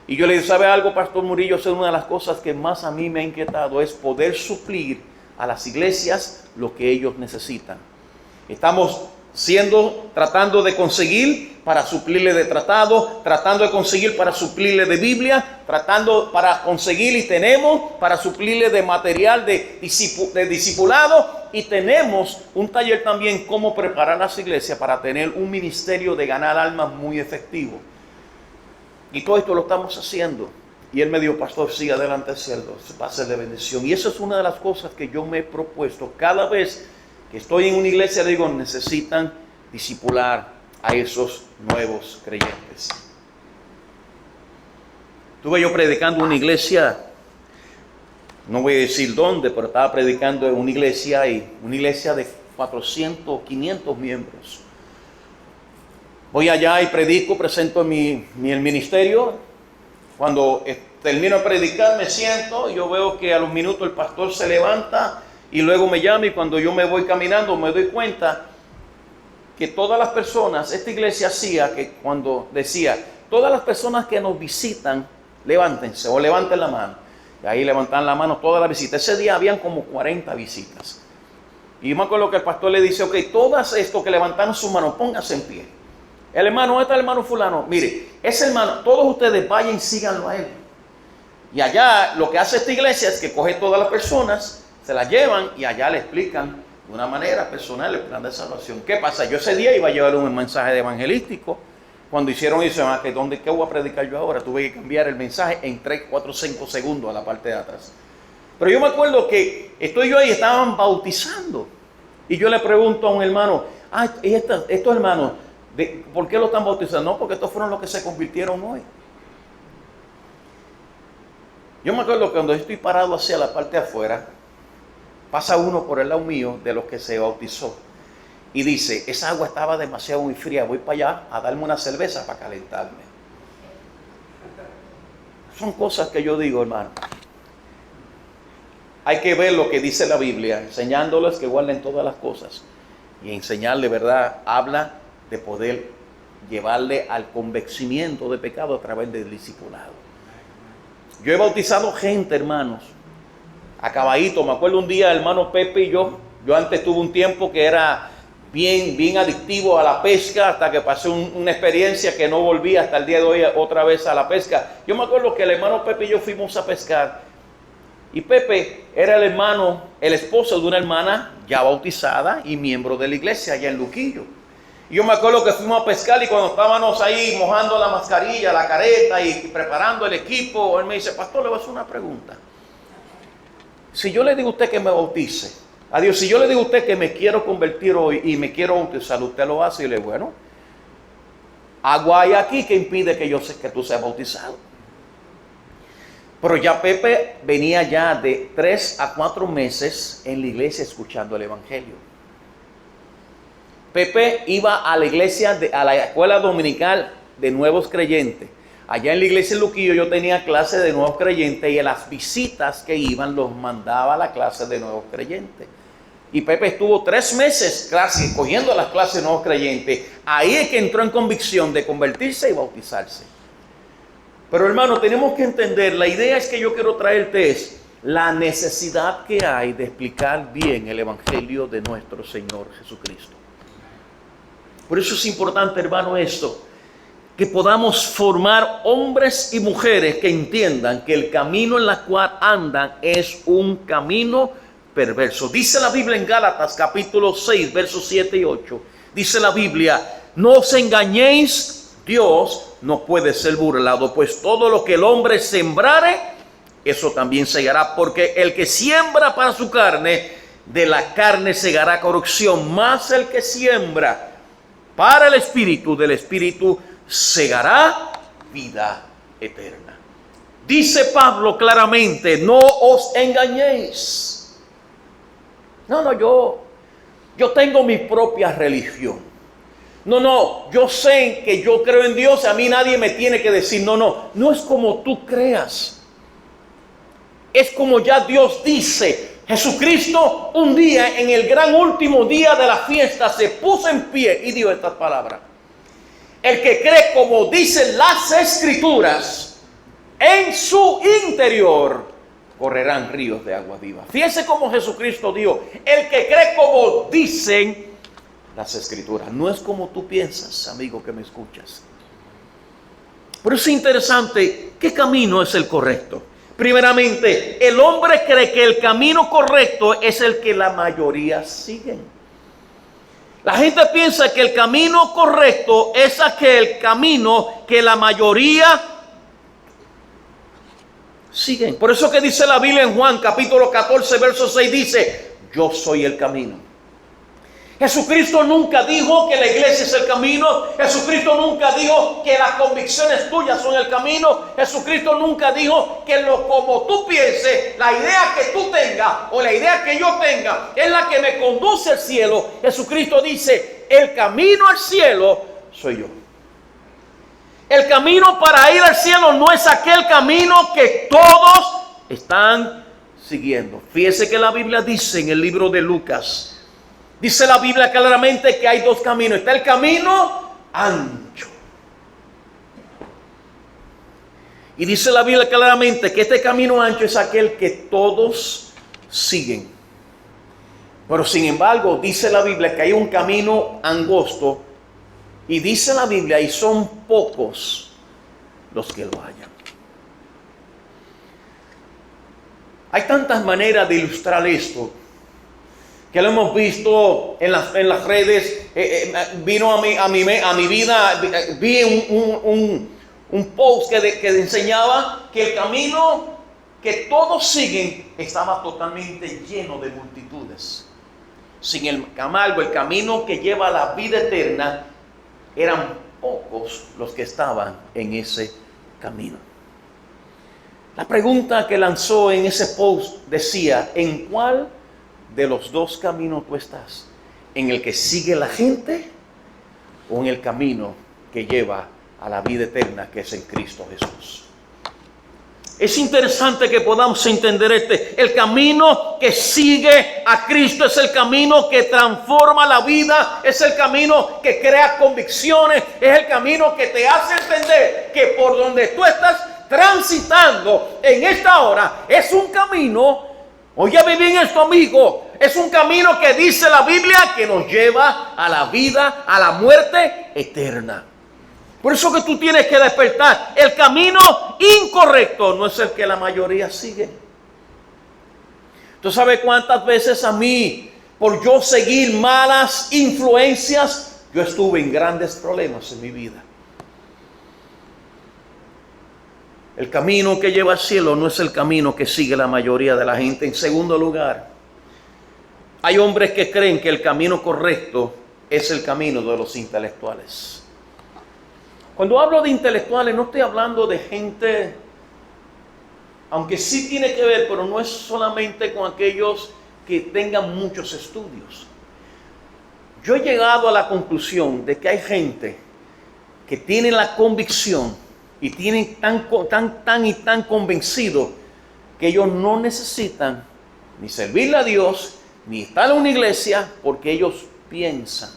Y yo le dije, ¿sabe algo, pastor Murillo? Es una de las cosas que más a mí me ha inquietado, es poder suplir a las iglesias lo que ellos necesitan. Estamos tratando de conseguir para suplirle de tratado, tratando de conseguir para suplirle de Biblia, tratando para conseguir y tenemos para suplirle de material de discipulado, y tenemos un taller también cómo preparar las iglesias para tener un ministerio de ganar almas muy efectivo. Y todo esto lo estamos haciendo. Y él me dijo, pastor, siga adelante haciendo, va a ser de bendición. Y eso es una de las cosas que yo me he propuesto. Cada vez que estoy en una iglesia, digo, necesitan discipular a esos nuevos creyentes. Estuve yo predicando en una iglesia, no voy a decir dónde, pero estaba predicando en una iglesia de 400, 500 miembros. Voy allá y predico, presento el ministerio. Cuando termino de predicar, me siento, yo veo que a los minutos el pastor se levanta y luego me llama, y cuando yo me voy caminando me doy cuenta que todas las personas, esta iglesia hacía que cuando decía, todas las personas que nos visitan, levántense o levanten la mano. Y ahí levantan la mano todas las visitas. Ese día habían como 40 visitas. Y yo me acuerdo que el pastor le dice, ok, todas estos que levantaron su mano, pónganse en pie. El hermano, ¿dónde está el hermano fulano? Mire, ese hermano, todos ustedes vayan y síganlo a él. Y allá lo que hace esta iglesia es que coge todas las personas, se las llevan y allá le explican de una manera personal el plan de salvación. ¿Qué pasa? Yo ese día iba a llevar un mensaje de evangelístico. Cuando hicieron eso, ¿qué voy a predicar yo ahora? Tuve que cambiar el mensaje en 3, 4, 5 segundos a la parte de atrás. Pero yo me acuerdo que estoy yo ahí, estaban bautizando. Y yo le pregunto a un hermano, estos hermanos, ¿por qué lo están bautizando? No, porque estos fueron los que se convirtieron hoy. Yo me acuerdo que cuando estoy parado hacia la parte de afuera, pasa uno por el lado mío de los que se bautizó y dice, esa agua estaba demasiado muy fría, voy para allá a darme una cerveza para calentarme. Son cosas que yo digo, hermano. Hay que ver lo que dice la Biblia, enseñándoles que guarden todas las cosas y enseñarle, ¿verdad? Habla de poder llevarle al convencimiento de pecado a través del discipulado. Yo he bautizado gente, hermanos, acabadito. Me acuerdo un día, hermano Pepe y yo antes tuve un tiempo que era bien adictivo a la pesca, hasta que pasé una experiencia que no volví hasta el día de hoy otra vez a la pesca. Yo me acuerdo que el hermano Pepe y yo fuimos a pescar, y Pepe era el esposo de una hermana ya bautizada y miembro de la iglesia allá en Luquillo. Y yo me acuerdo que fuimos a pescar, y cuando estábamos ahí mojando la mascarilla, la careta y preparando el equipo, él me dice, pastor, le voy a hacer una pregunta. Si yo le digo a usted que me bautice, a Dios, si yo le digo a usted que me quiero convertir hoy y me quiero bautizar, ¿usted lo hace? Y le digo, bueno, agua hay aquí que impide que tú seas bautizado. Pero ya Pepe venía ya de 3 a 4 meses en la iglesia escuchando el evangelio. Pepe iba a la iglesia, a la escuela dominical de nuevos creyentes. Allá en la iglesia de Luquillo yo tenía clase de nuevos creyentes, y en las visitas que iban los mandaba a la clase de nuevos creyentes. Y Pepe estuvo 3 meses cogiendo las clases de nuevos creyentes. Ahí es que entró en convicción de convertirse y bautizarse. Pero hermano, tenemos que entender, la idea es que yo quiero traerte es la necesidad que hay de explicar bien el evangelio de nuestro Señor Jesucristo. Por eso es importante, hermano, esto, que podamos formar hombres y mujeres que entiendan que el camino en el cual andan es un camino perverso. Dice la Biblia en Gálatas capítulo 6, versos 7 y 8. Dice la Biblia, no os engañéis, Dios no puede ser burlado, pues todo lo que el hombre sembrare, eso también segará, porque el que siembra para su carne, de la carne segará corrupción, mas el que siembra para el Espíritu, del Espíritu segará vida eterna. Dice Pablo claramente, no os engañéis. Yo tengo mi propia religión. Yo sé que yo creo en Dios, a mí nadie me tiene que decir, no es como tú creas. Es como ya Dios dice. Jesucristo un día, en el gran último día de la fiesta, se puso en pie y dijo estas palabras. El que cree como dicen las Escrituras, en su interior correrán ríos de agua viva. Fíjense cómo Jesucristo dijo, el que cree como dicen las Escrituras. No es como tú piensas, amigo que me escuchas. Por eso es interesante, ¿qué camino es el correcto? Primeramente, el hombre cree que el camino correcto es el que la mayoría siguen. La gente piensa que el camino correcto es aquel camino que la mayoría siguen. Por eso que dice la Biblia en Juan capítulo 14, verso 6, dice, yo soy el camino. Jesucristo nunca dijo que la iglesia es el camino. Jesucristo nunca dijo que las convicciones tuyas son el camino. Jesucristo nunca dijo que como tú pienses, la idea que tú tengas o la idea que yo tenga es la que me conduce al cielo. Jesucristo dice, el camino al cielo soy yo. El camino para ir al cielo no es aquel camino que todos están siguiendo. Fíjese que la Biblia dice en el libro de Lucas, dice la Biblia claramente que hay dos caminos. Está el camino ancho. Y dice la Biblia claramente que este camino ancho es aquel que todos siguen. Pero sin embargo, dice la Biblia que hay un camino angosto. Y dice la Biblia, y son pocos los que lo hallan. Hay tantas maneras de ilustrar esto, que lo hemos visto en las redes. Vino a mi vida, vi un post que enseñaba que el camino que todos siguen estaba totalmente lleno de multitudes. Sin embargo, el camino que lleva a la vida eterna, eran pocos los que estaban en ese camino. La pregunta que lanzó en ese post decía, ¿en cuál de los dos caminos tú estás? ¿En el que sigue la gente o en el camino que lleva a la vida eterna, que es en Cristo Jesús? Es interesante que podamos entender el camino que sigue a Cristo es el camino que transforma la vida, es el camino que crea convicciones, es el camino que te hace entender que por donde tú estás transitando en esta hora es un camino. Oye, viví en esto, amigo. Es un camino que dice la Biblia que nos lleva a la vida, a la muerte eterna. Por eso que tú tienes que despertar. El camino incorrecto no es el que la mayoría sigue. ¿Tú sabes cuántas veces a mí, por yo seguir malas influencias, yo estuve en grandes problemas en mi vida? El camino que lleva al cielo no es el camino que sigue la mayoría de la gente. En segundo lugar, hay hombres que creen que el camino correcto es el camino de los intelectuales. Cuando hablo de intelectuales, no estoy hablando de gente, aunque sí tiene que ver, pero no es solamente con aquellos que tengan muchos estudios. Yo he llegado a la conclusión de que hay gente que tiene la convicción y tienen tan convencido que ellos no necesitan ni servirle a Dios, ni estar en una iglesia, porque ellos piensan.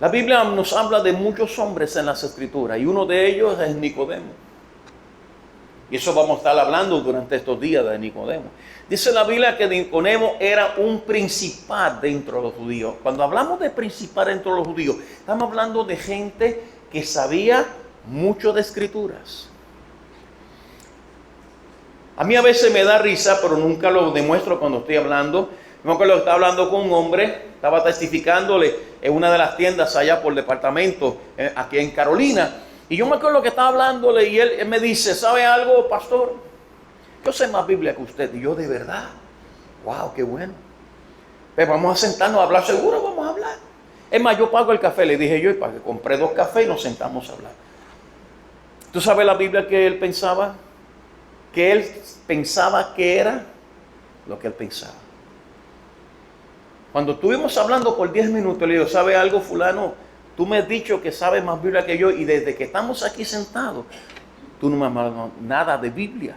La Biblia nos habla de muchos hombres en las Escrituras y uno de ellos es Nicodemo. Y eso vamos a estar hablando durante estos días de Nicodemo. Dice la Biblia que Nicodemo era un principal dentro de los judíos. Cuando hablamos de principal dentro de los judíos, estamos hablando de gente que sabía mucho de escrituras. A mí a veces me da risa, pero nunca lo demuestro cuando estoy hablando. Me acuerdo que estaba hablando con un hombre, estaba testificándole en una de las tiendas allá por el departamento, aquí en Carolina. Y yo me acuerdo que estaba hablándole y él me dice, ¿sabe algo, pastor? Yo sé más Biblia que usted. Y yo, de verdad, wow, qué bueno. Pero vamos a sentarnos a hablar, seguro vamos a hablar. Es más, yo pago el café, le dije yo, y para que compré 2 cafés y nos sentamos a hablar. ¿Tú sabes la Biblia que él pensaba? Que él pensaba que era lo que él pensaba. Cuando estuvimos hablando por 10 minutos, le digo, ¿sabe algo, fulano? Tú me has dicho que sabes más Biblia que yo y desde que estamos aquí sentados, tú no me has hablado nada de Biblia.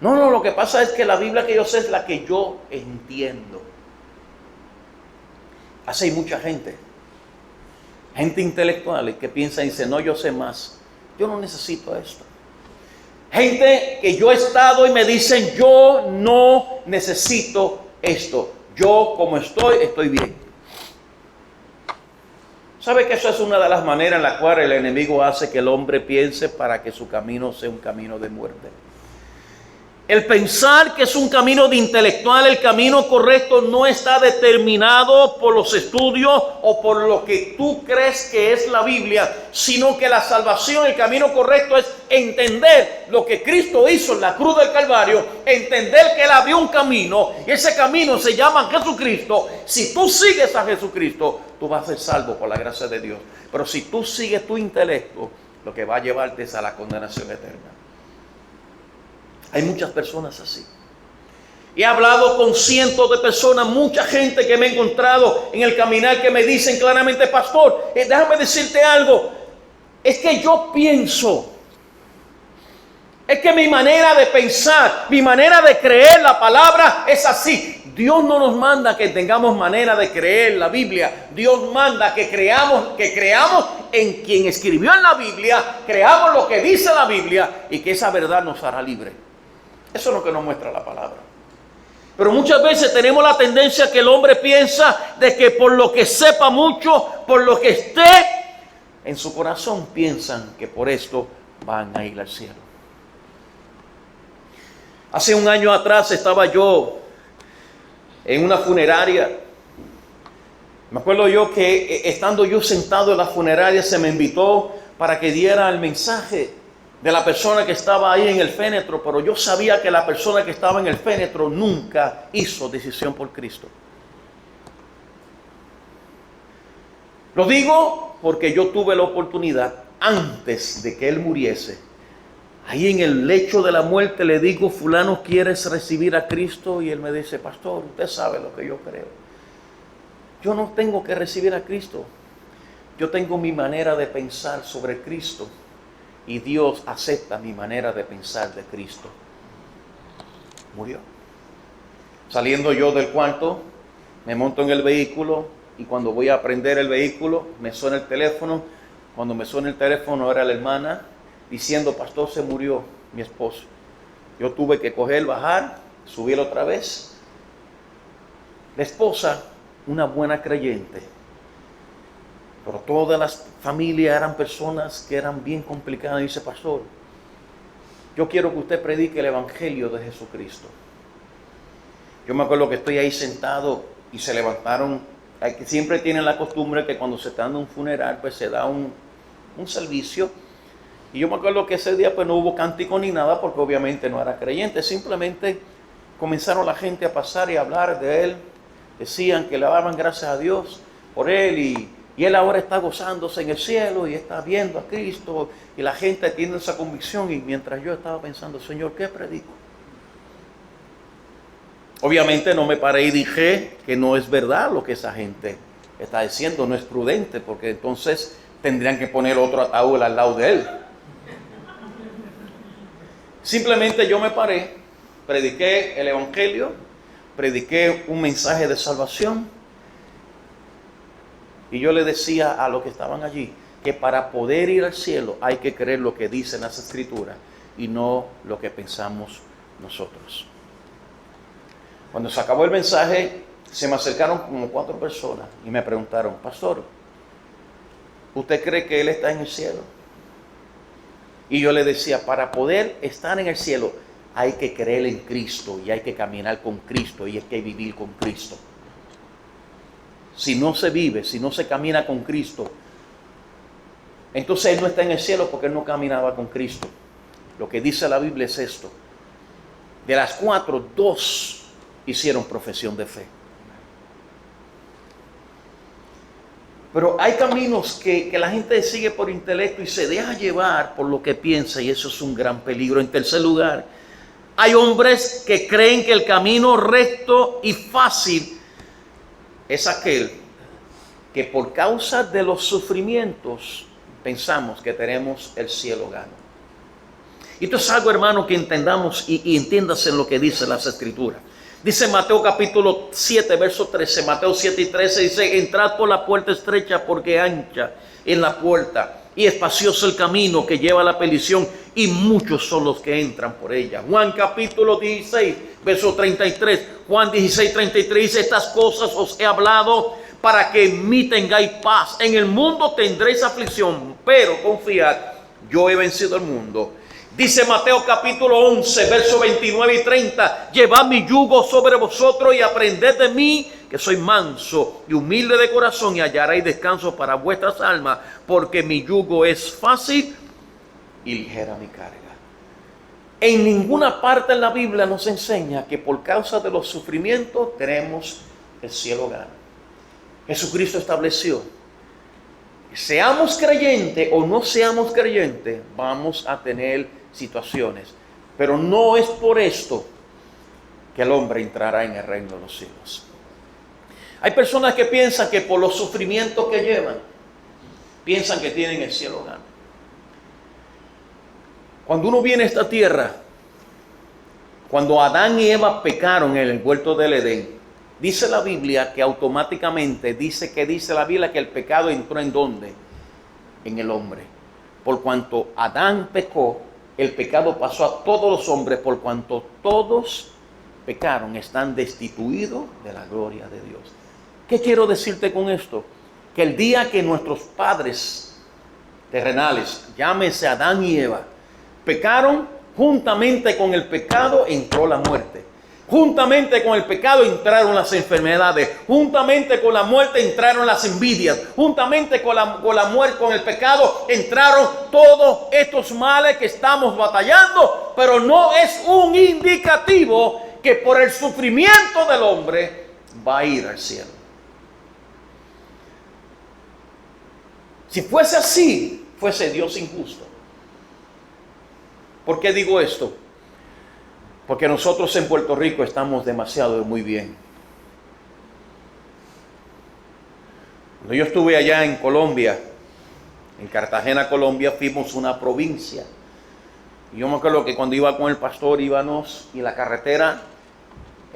No, lo que pasa es que la Biblia que yo sé es la que yo entiendo. Así hay mucha gente intelectual que piensa y dice, no, yo sé más, yo no necesito esto. Gente que yo he estado y me dicen, yo no necesito esto, yo como estoy bien. ¿Sabe que eso es una de las maneras en la cual el enemigo hace que el hombre piense para que su camino sea un camino de muerte? El pensar que es un camino de intelectual, el camino correcto, no está determinado por los estudios o por lo que tú crees que es la Biblia, sino que la salvación, el camino correcto es entender lo que Cristo hizo en la cruz del Calvario, entender que Él abrió un camino y ese camino se llama Jesucristo. Si tú sigues a Jesucristo, tú vas a ser salvo por la gracia de Dios. Pero si tú sigues tu intelecto, lo que va a llevarte es a la condenación eterna. Hay muchas personas así. He hablado con cientos de personas, mucha gente que me he encontrado en el caminar que me dicen claramente, pastor, déjame decirte algo. Es que yo pienso, es que mi manera de pensar, mi manera de creer la palabra es así. Dios no nos manda que tengamos manera de creer la Biblia. Dios manda que creamos en quien escribió en la Biblia, creamos lo que dice la Biblia y que esa verdad nos hará libres. Eso es lo que nos muestra la palabra. Pero muchas veces tenemos la tendencia que el hombre piensa de que por lo que sepa mucho, por lo que esté en su corazón, piensan que por esto van a ir al cielo. Hace un año atrás estaba yo en una funeraria. Me acuerdo yo que estando yo sentado en la funeraria se me invitó para que diera el mensaje de la persona que estaba ahí en el féretro, pero yo sabía que la persona que estaba en el féretro nunca hizo decisión por Cristo. Lo digo porque yo tuve la oportunidad, antes de que él muriese, ahí en el lecho de la muerte le digo, fulano, ¿quieres recibir a Cristo? Y él me dice, pastor, usted sabe lo que yo creo. Yo no tengo que recibir a Cristo. Yo tengo mi manera de pensar sobre Cristo. Y Dios acepta mi manera de pensar de Cristo. Murió. Saliendo yo del cuarto, me monto en el vehículo y cuando voy a prender el vehículo, me suena el teléfono. Cuando me suena el teléfono era la hermana diciendo, pastor, se murió mi esposo. Yo tuve que coger, bajar, subir otra vez. La esposa, una buena creyente. Pero todas las familias eran personas que eran bien complicadas. Dice, pastor, yo quiero que usted predique el evangelio de Jesucristo. Yo me acuerdo que estoy ahí sentado y se levantaron. Siempre tienen la costumbre que cuando se está dando un funeral, pues se da un servicio. Y yo me acuerdo que ese día pues no hubo cántico ni nada, porque obviamente no era creyente. Simplemente comenzaron la gente a pasar y a hablar de él. Decían que le daban gracias a Dios por él y él ahora está gozándose en el cielo y está viendo a Cristo y la gente tiene esa convicción. Y mientras yo estaba pensando, Señor, ¿qué predico? Obviamente no me paré y dije que no es verdad lo que esa gente está diciendo, no es prudente, porque entonces tendrían que poner otro ataúd al lado de él. Simplemente yo me paré, prediqué el evangelio, prediqué un mensaje de salvación. Y yo le decía a los que estaban allí que para poder ir al cielo hay que creer lo que dicen las escrituras. y no lo que pensamos nosotros. Cuando se acabó el mensaje, se me acercaron como 4 personas y me preguntaron: pastor, ¿usted cree que Él está en el cielo? Y yo le decía, para poder estar en el cielo hay que creer en Cristo y hay que caminar con Cristo y hay que vivir con Cristo. Si no se vive, si no se camina con Cristo, entonces Él no está en el cielo porque Él no caminaba con Cristo. Lo que dice la Biblia es esto: de las 4, 2 hicieron profesión de fe. Pero hay caminos que la gente sigue por intelecto y se deja llevar por lo que piensa, y eso es un gran peligro. En tercer lugar, hay hombres que creen que el camino recto y fácil es aquel que por causa de los sufrimientos pensamos que tenemos el cielo gano. Y esto es algo, hermano, que entendamos y entiendas en lo que dice las Escrituras. Dice Mateo capítulo 7, verso 13, Mateo 7 y 13 dice: entrad por la puerta estrecha, porque ancha es la puerta y espacioso el camino que lleva a la perdición, y muchos son los que entran por ella. Juan capítulo 16, verso 33, Juan 16, 33 dice: estas cosas os he hablado para que en mí tengáis paz. En el mundo tendréis aflicción, pero confiad, yo he vencido el mundo. Dice Mateo capítulo 11, versos 29 y 30, llevad mi yugo sobre vosotros y aprended de mí, que soy manso y humilde de corazón, y hallaréis descanso para vuestras almas, porque mi yugo es fácil y ligera mi carga. En ninguna parte en la Biblia nos enseña que por causa de los sufrimientos tenemos el cielo gano. Jesucristo estableció: seamos creyentes o no seamos creyentes, vamos a tener situaciones, pero no es por esto que el hombre entrará en el reino de los cielos. Hay personas que piensan que por los sufrimientos que llevan, piensan que tienen el cielo gano. Cuando uno viene a esta tierra, cuando Adán y Eva pecaron en el huerto del Edén, dice la Biblia que automáticamente dice la Biblia que el pecado entró ¿en dónde? En el hombre. Por cuanto Adán pecó, el pecado pasó a todos los hombres, por cuanto todos pecaron, están destituidos de la gloria de Dios. ¿Qué quiero decirte con esto? Que el día que nuestros padres terrenales, llámese Adán y Eva, pecaron, juntamente con el pecado entró la muerte. Juntamente con el pecado entraron las enfermedades. Juntamente con la muerte entraron las envidias. Juntamente con la muerte, con el pecado, entraron todos estos males que estamos batallando. Pero no es un indicativo que por el sufrimiento del hombre va a ir al cielo. Si fuese así, fuese Dios injusto. ¿Por qué digo esto? Porque nosotros en Puerto Rico estamos demasiado muy bien. Cuando yo estuve allá en Colombia, en Cartagena, Colombia, fuimos una provincia. Y yo me acuerdo que cuando iba con el pastor íbamos y la carretera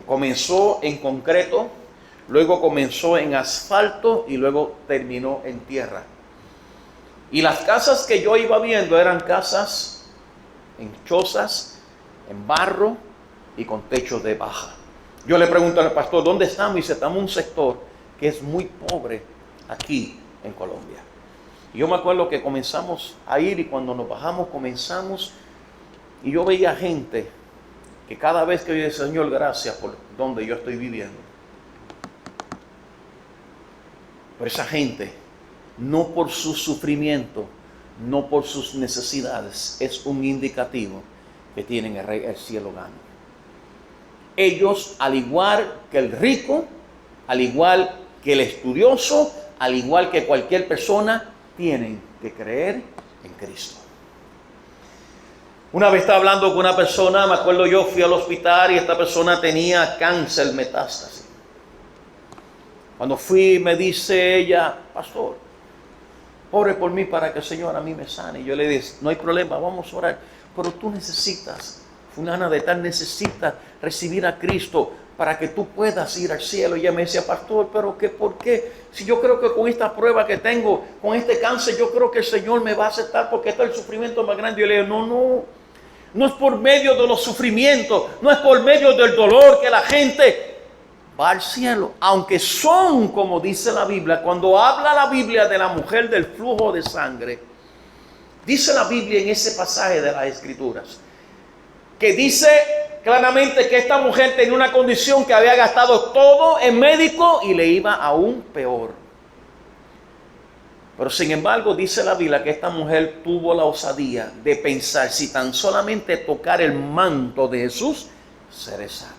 comenzó en concreto, luego comenzó en asfalto y luego terminó en tierra. Y las casas que yo iba viendo eran casas en chozas, en barro y con techos de baja. Yo le pregunto al pastor: ¿dónde estamos? Y dice: estamos en un sector que es muy pobre aquí en Colombia. Y yo me acuerdo que comenzamos a ir, y cuando nos bajamos comenzamos, y yo veía gente que cada vez que yo decía: Señor, gracias por donde yo estoy viviendo. Pero esa gente, no por su sufrimiento, no por sus necesidades, es un indicativo que tienen el cielo gano. Ellos, al igual que el rico, al igual que el estudioso, al igual que cualquier persona, tienen que creer en Cristo. Una vez estaba hablando con una persona, me acuerdo, yo fui al hospital y esta persona tenía cáncer metástasis. Cuando fui, me dice ella: pastor, ore por mí para que el Señor a mí me sane. Y yo le dije: no hay problema, vamos a orar. Pero tú necesitas, fulana de tal, necesitas recibir a Cristo para que tú puedas ir al cielo. Y ella me decía: pastor, pero ¿por qué? Si yo creo que con esta prueba que tengo, con este cáncer, yo creo que el Señor me va a aceptar porque está el sufrimiento más grande. Y yo le digo: no, No es por medio de los sufrimientos, no es por medio del dolor que la gente va al cielo. Aunque son, como dice la Biblia, cuando habla la Biblia de la mujer del flujo de sangre, dice la Biblia en ese pasaje de las Escrituras, que dice claramente que esta mujer tenía una condición que había gastado todo en médico y le iba aún peor. Pero sin embargo dice la Biblia que esta mujer tuvo la osadía de pensar, si tan solamente tocar el manto de Jesús, seré sana.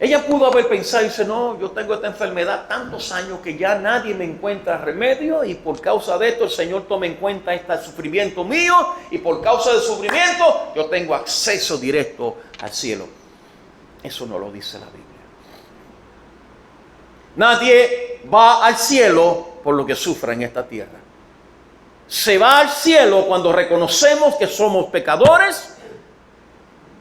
Ella pudo haber pensado y dice, no, yo tengo esta enfermedad tantos años que ya nadie me encuentra remedio y por causa de esto el Señor toma en cuenta este sufrimiento mío y por causa del sufrimiento yo tengo acceso directo al cielo. Eso no lo dice la Biblia. Nadie va al cielo por lo que sufra en esta tierra. Se va al cielo cuando reconocemos que somos pecadores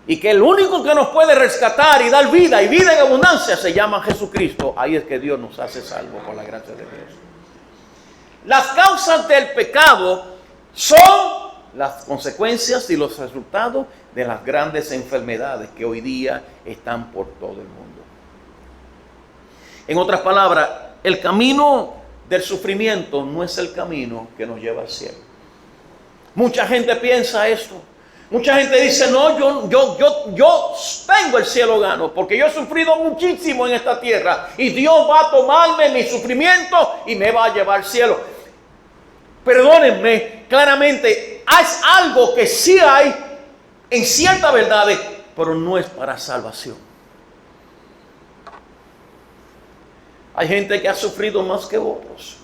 y que el único que nos puede rescatar y dar vida y vida en abundancia se llama Jesucristo. Ahí es que Dios nos hace salvo por la gracia de Dios. Las causas del pecado son las consecuencias y los resultados de las grandes enfermedades que hoy día están por todo el mundo. En otras palabras, el camino del sufrimiento no es el camino que nos lleva al cielo. Mucha gente piensa esto. Mucha gente dice, no, yo tengo el cielo gano, porque yo he sufrido muchísimo en esta tierra y Dios va a tomarme mi sufrimiento y me va a llevar al cielo. Perdónenme, claramente, es algo que sí hay en ciertas verdades, pero no es para salvación. Hay gente que ha sufrido más que otros.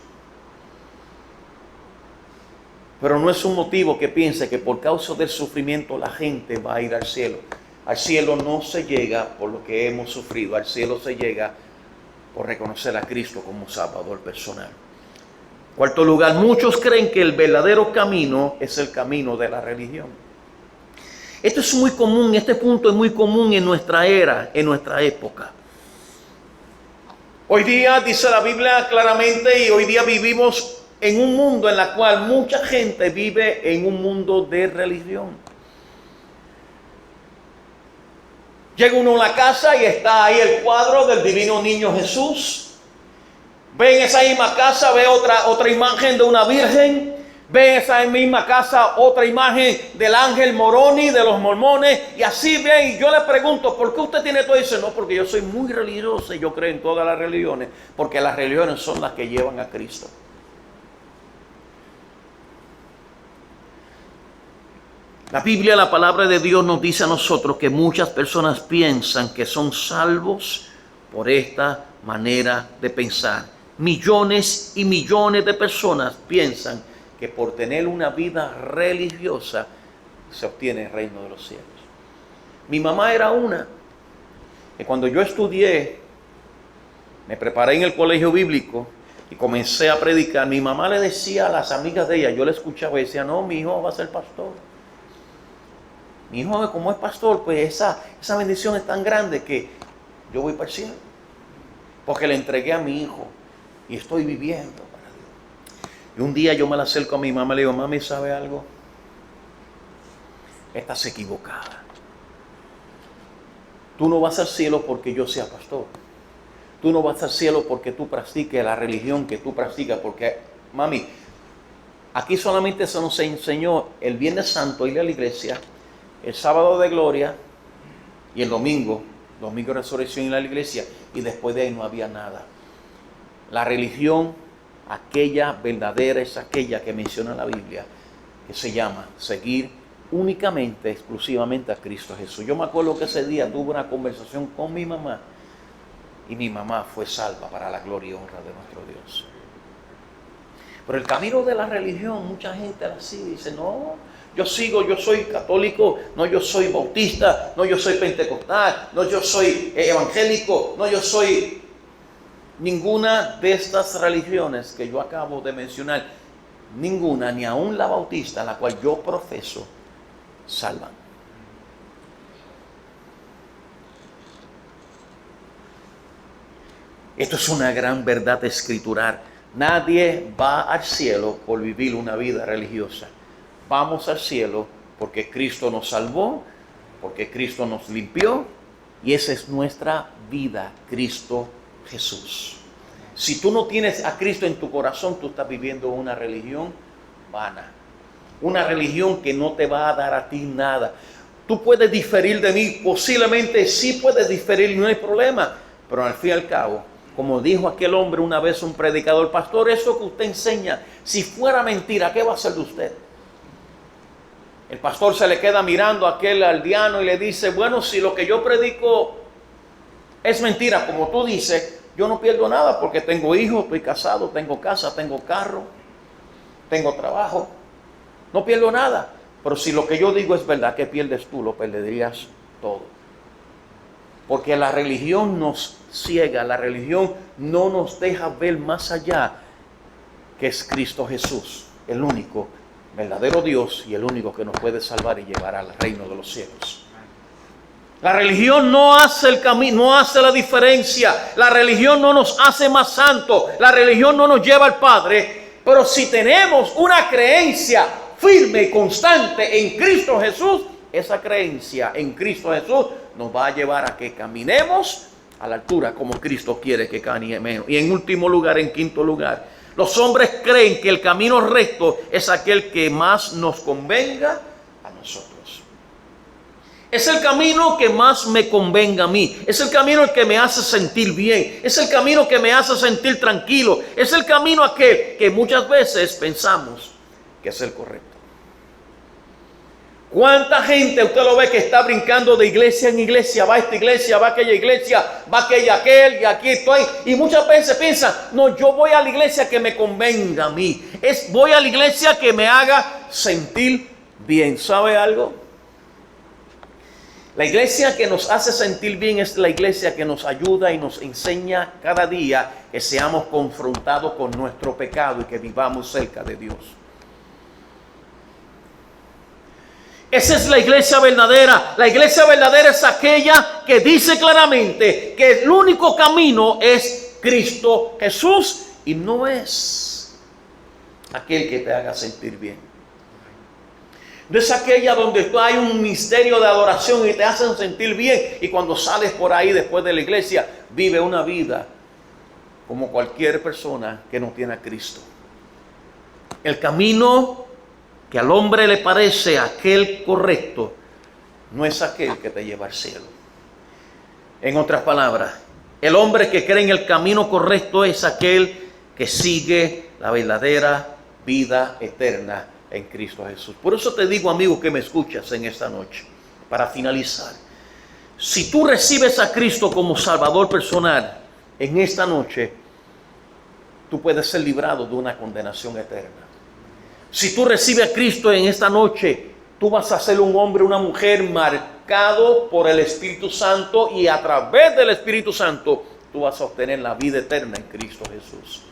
Pero no es un motivo que piense que por causa del sufrimiento la gente va a ir al cielo. Al cielo no se llega por lo que hemos sufrido. Al cielo se llega por reconocer a Cristo como Salvador personal. Cuarto lugar, muchos creen que el verdadero camino es el camino de la religión. Esto es muy común, este punto es muy común en nuestra era, en nuestra época. Hoy día dice la Biblia claramente y hoy día vivimos en un mundo en el cual mucha gente vive en un mundo de religión. Llega uno a la casa y está ahí el cuadro del divino niño Jesús. Ve en esa misma casa, ve otra imagen de una virgen. Ve en esa misma casa otra imagen del ángel Moroni, de los mormones. Y así ven, y yo le pregunto, ¿por qué usted tiene todo? Y dice, no, porque yo soy muy religioso y yo creo en todas las religiones. Porque las religiones son las que llevan a Cristo. La Biblia, la palabra de Dios nos dice a nosotros que muchas personas piensan que son salvos por esta manera de pensar. Millones y millones de personas piensan que por tener una vida religiosa se obtiene el reino de los cielos. Mi mamá era una que cuando yo estudié, me preparé en el colegio bíblico y comencé a predicar, mi mamá le decía a las amigas de ella, yo le escuchaba y decía, no, mi hijo va a ser pastor. Mi hijo, como es pastor, pues esa bendición es tan grande que yo voy para el cielo. Porque le entregué a mi hijo y estoy viviendo para Dios. Y un día yo me la acerco a mi mamá y le digo, mami, ¿sabe algo? Estás equivocada. Tú no vas al cielo porque yo sea pastor. Tú no vas al cielo porque tú practiques la religión que tú practicas. Porque, mami, aquí solamente se nos enseñó el Viernes Santo ir a la iglesia, el sábado de gloria y el domingo de resurrección ir a la iglesia, y después de ahí no había nada. La religión, aquella verdadera, es aquella que menciona la Biblia, que se llama seguir únicamente, exclusivamente a Cristo Jesús. Yo me acuerdo que ese día tuve una conversación con mi mamá y mi mamá fue salva para la gloria y honra de nuestro Dios. Pero el camino de la religión, mucha gente así dice, no, yo soy católico, no, yo soy bautista, no, yo soy pentecostal, no, yo soy evangélico, no, yo soy ninguna de estas religiones que yo acabo de mencionar, ninguna, ni aún la bautista, la cual yo profeso, salvan. Esto es una gran verdad escritural. Nadie va al cielo por vivir una vida religiosa. Vamos al cielo porque Cristo nos salvó, porque Cristo nos limpió, y esa es nuestra vida, Cristo Jesús. Si tú no tienes a Cristo en tu corazón, tú estás viviendo una religión vana, una religión que no te va a dar a ti nada. Tú puedes diferir de mí, posiblemente sí puedes diferir, no hay problema, pero al fin y al cabo, como dijo aquel hombre una vez, un predicador, pastor, eso que usted enseña, si fuera mentira, ¿qué va a hacer de usted? El pastor se le queda mirando a aquel aldeano y le dice, bueno, si lo que yo predico es mentira, como tú dices, yo no pierdo nada porque tengo hijos, estoy casado, tengo casa, tengo carro, tengo trabajo, no pierdo nada. Pero si lo que yo digo es verdad, ¿qué pierdes tú? Lo perderías todo. Porque la religión nos ciega, la religión no nos deja ver más allá que es Cristo Jesús, el único verdadero Dios y el único que nos puede salvar y llevar al reino de los cielos. La religión no hace el camino, no hace la diferencia. La religión no nos hace más santos. La religión no nos lleva al Padre. Pero si tenemos una creencia firme y constante en Cristo Jesús, esa creencia en Cristo Jesús nos va a llevar a que caminemos a la altura como Cristo quiere que caminemos. Y en último lugar, en quinto lugar, los hombres creen que el camino recto es aquel que más nos convenga a nosotros. Es el camino que más me convenga a mí. Es el camino que me hace sentir bien. Es el camino que me hace sentir tranquilo. Es el camino aquel que muchas veces pensamos que es el correcto. ¿Cuánta gente usted lo ve que está brincando de iglesia en iglesia? Va a esta iglesia, va a aquella iglesia, va a aquel y aquí estoy. Y muchas veces piensan, no, yo voy a la iglesia que me convenga a mí. Voy a la iglesia que me haga sentir bien. ¿Sabe algo? La iglesia que nos hace sentir bien es la iglesia que nos ayuda y nos enseña cada día que seamos confrontados con nuestro pecado y que vivamos cerca de Dios. Esa es la iglesia verdadera. La iglesia verdadera es aquella que dice claramente que el único camino es Cristo Jesús y no es aquel que te haga sentir bien. No es aquella donde hay un misterio de adoración y te hacen sentir bien y cuando sales por ahí después de la iglesia vive una vida como cualquier persona que no tiene a Cristo. El camino que al hombre le parece aquel correcto no es aquel que te lleva al cielo. En otras palabras, el hombre que cree en el camino correcto es aquel que sigue la verdadera vida eterna en Cristo Jesús. Por eso te digo, amigo, que me escuchas en esta noche, para finalizar, si tú recibes a Cristo como Salvador personal en esta noche, tú puedes ser librado de una condenación eterna. Si tú recibes a Cristo en esta noche, tú vas a ser un hombre, una mujer marcado por el Espíritu Santo y a través del Espíritu Santo tú vas a obtener la vida eterna en Cristo Jesús.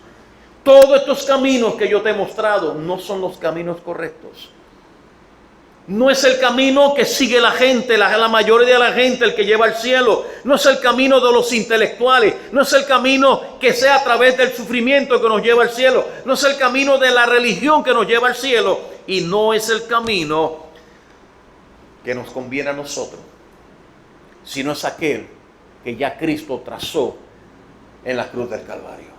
Todos estos caminos que yo te he mostrado no son los caminos correctos. No es el camino que sigue la gente, la mayoría de la gente, el que lleva al cielo. No es el camino de los intelectuales. No es el camino que sea a través del sufrimiento que nos lleva al cielo. No es el camino de la religión que nos lleva al cielo. Y no es el camino que nos conviene a nosotros, sino es aquel que ya Cristo trazó en la cruz del Calvario.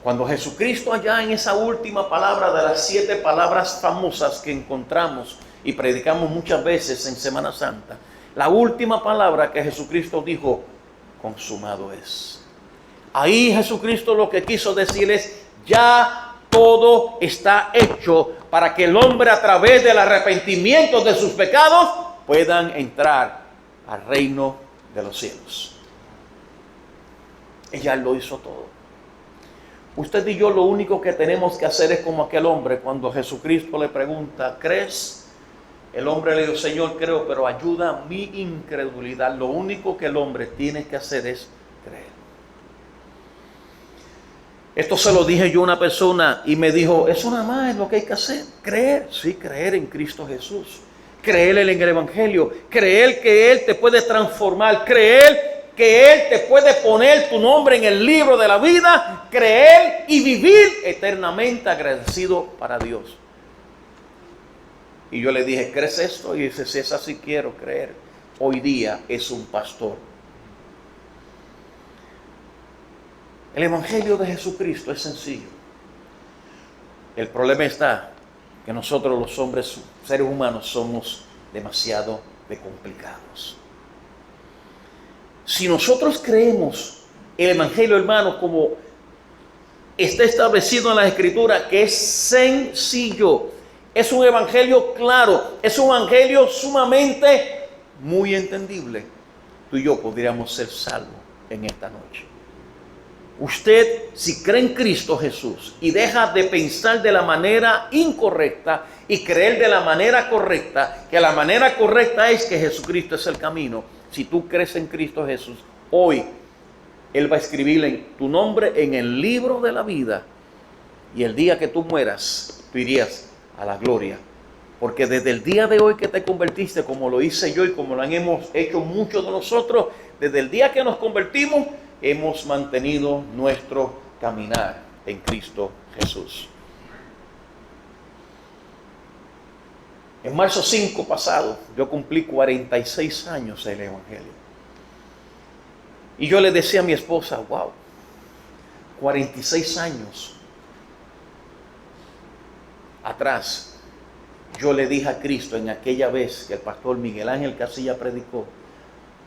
Cuando Jesucristo allá en esa última palabra de las 7 palabras famosas que encontramos y predicamos muchas veces en Semana Santa, la última palabra que Jesucristo dijo, consumado es. Ahí Jesucristo lo que quiso decir es, ya todo está hecho para que el hombre a través del arrepentimiento de sus pecados puedan entrar al reino de los cielos. Ella lo hizo todo. Usted y yo lo único que tenemos que hacer es como aquel hombre cuando Jesucristo le pregunta, ¿crees? El hombre le dijo, Señor, creo, pero ayuda mi incredulidad. Lo único que el hombre tiene que hacer es creer. Esto se lo dije yo a una persona y me dijo, eso nada más es lo que hay que hacer. Creer, sí, creer en Cristo Jesús. Creer en el Evangelio. Creer que Él te puede transformar. Creer que Él te puede poner tu nombre en el libro de la vida, creer y vivir eternamente agradecido para Dios. Y yo le dije, ¿crees esto? Y dice, si es así, quiero creer. Hoy día es un pastor. El Evangelio de Jesucristo es sencillo. El problema está que nosotros los hombres, seres humanos, somos demasiado complicados. Si nosotros creemos el Evangelio, hermano, como está establecido en la Escritura, que es sencillo, es un Evangelio claro, es un Evangelio sumamente muy entendible, tú y yo podríamos ser salvos en esta noche. Usted, si cree en Cristo Jesús y deja de pensar de la manera incorrecta y creer de la manera correcta, que la manera correcta es que Jesucristo es el camino. Si tú crees en Cristo Jesús, hoy Él va a escribir tu nombre en el libro de la vida. Y el día que tú mueras, tú irías a la gloria. Porque desde el día de hoy que te convertiste, como lo hice yo y como lo hemos hecho muchos de nosotros, desde el día que nos convertimos, hemos mantenido nuestro caminar en Cristo Jesús. En marzo 5 pasado, yo cumplí 46 años en el Evangelio. Y yo le decía a mi esposa, wow, 46 años atrás, yo le dije a Cristo en aquella vez que el pastor Miguel Ángel Casilla predicó,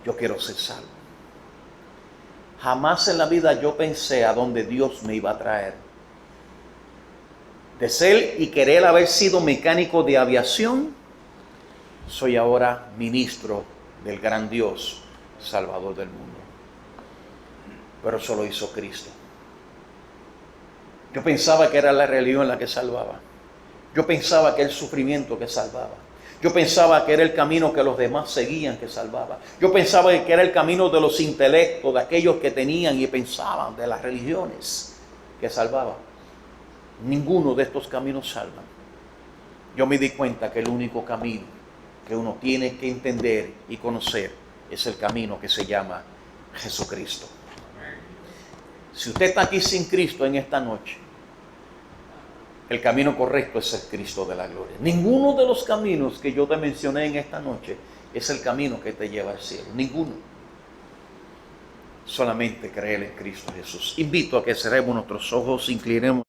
yo quiero ser salvo. Jamás en la vida yo pensé a dónde Dios me iba a traer. De ser y querer haber sido mecánico de aviación, soy ahora ministro del gran Dios, Salvador del mundo. Pero eso lo hizo Cristo. Yo pensaba que era la religión la que salvaba. Yo pensaba que era el sufrimiento que salvaba. Yo pensaba que era el camino que los demás seguían que salvaba. Yo pensaba que era el camino de los intelectos, de aquellos que tenían y pensaban de las religiones que salvaba. Ninguno de estos caminos salvan. Yo me di cuenta que el único camino que uno tiene que entender y conocer es el camino que se llama Jesucristo. Si usted está aquí sin Cristo en esta noche, el camino correcto es el Cristo de la gloria. Ninguno de los caminos que yo te mencioné en esta noche es el camino que te lleva al cielo. Ninguno. Solamente creer en Cristo Jesús. Invito a que cerremos nuestros ojos, inclinemos.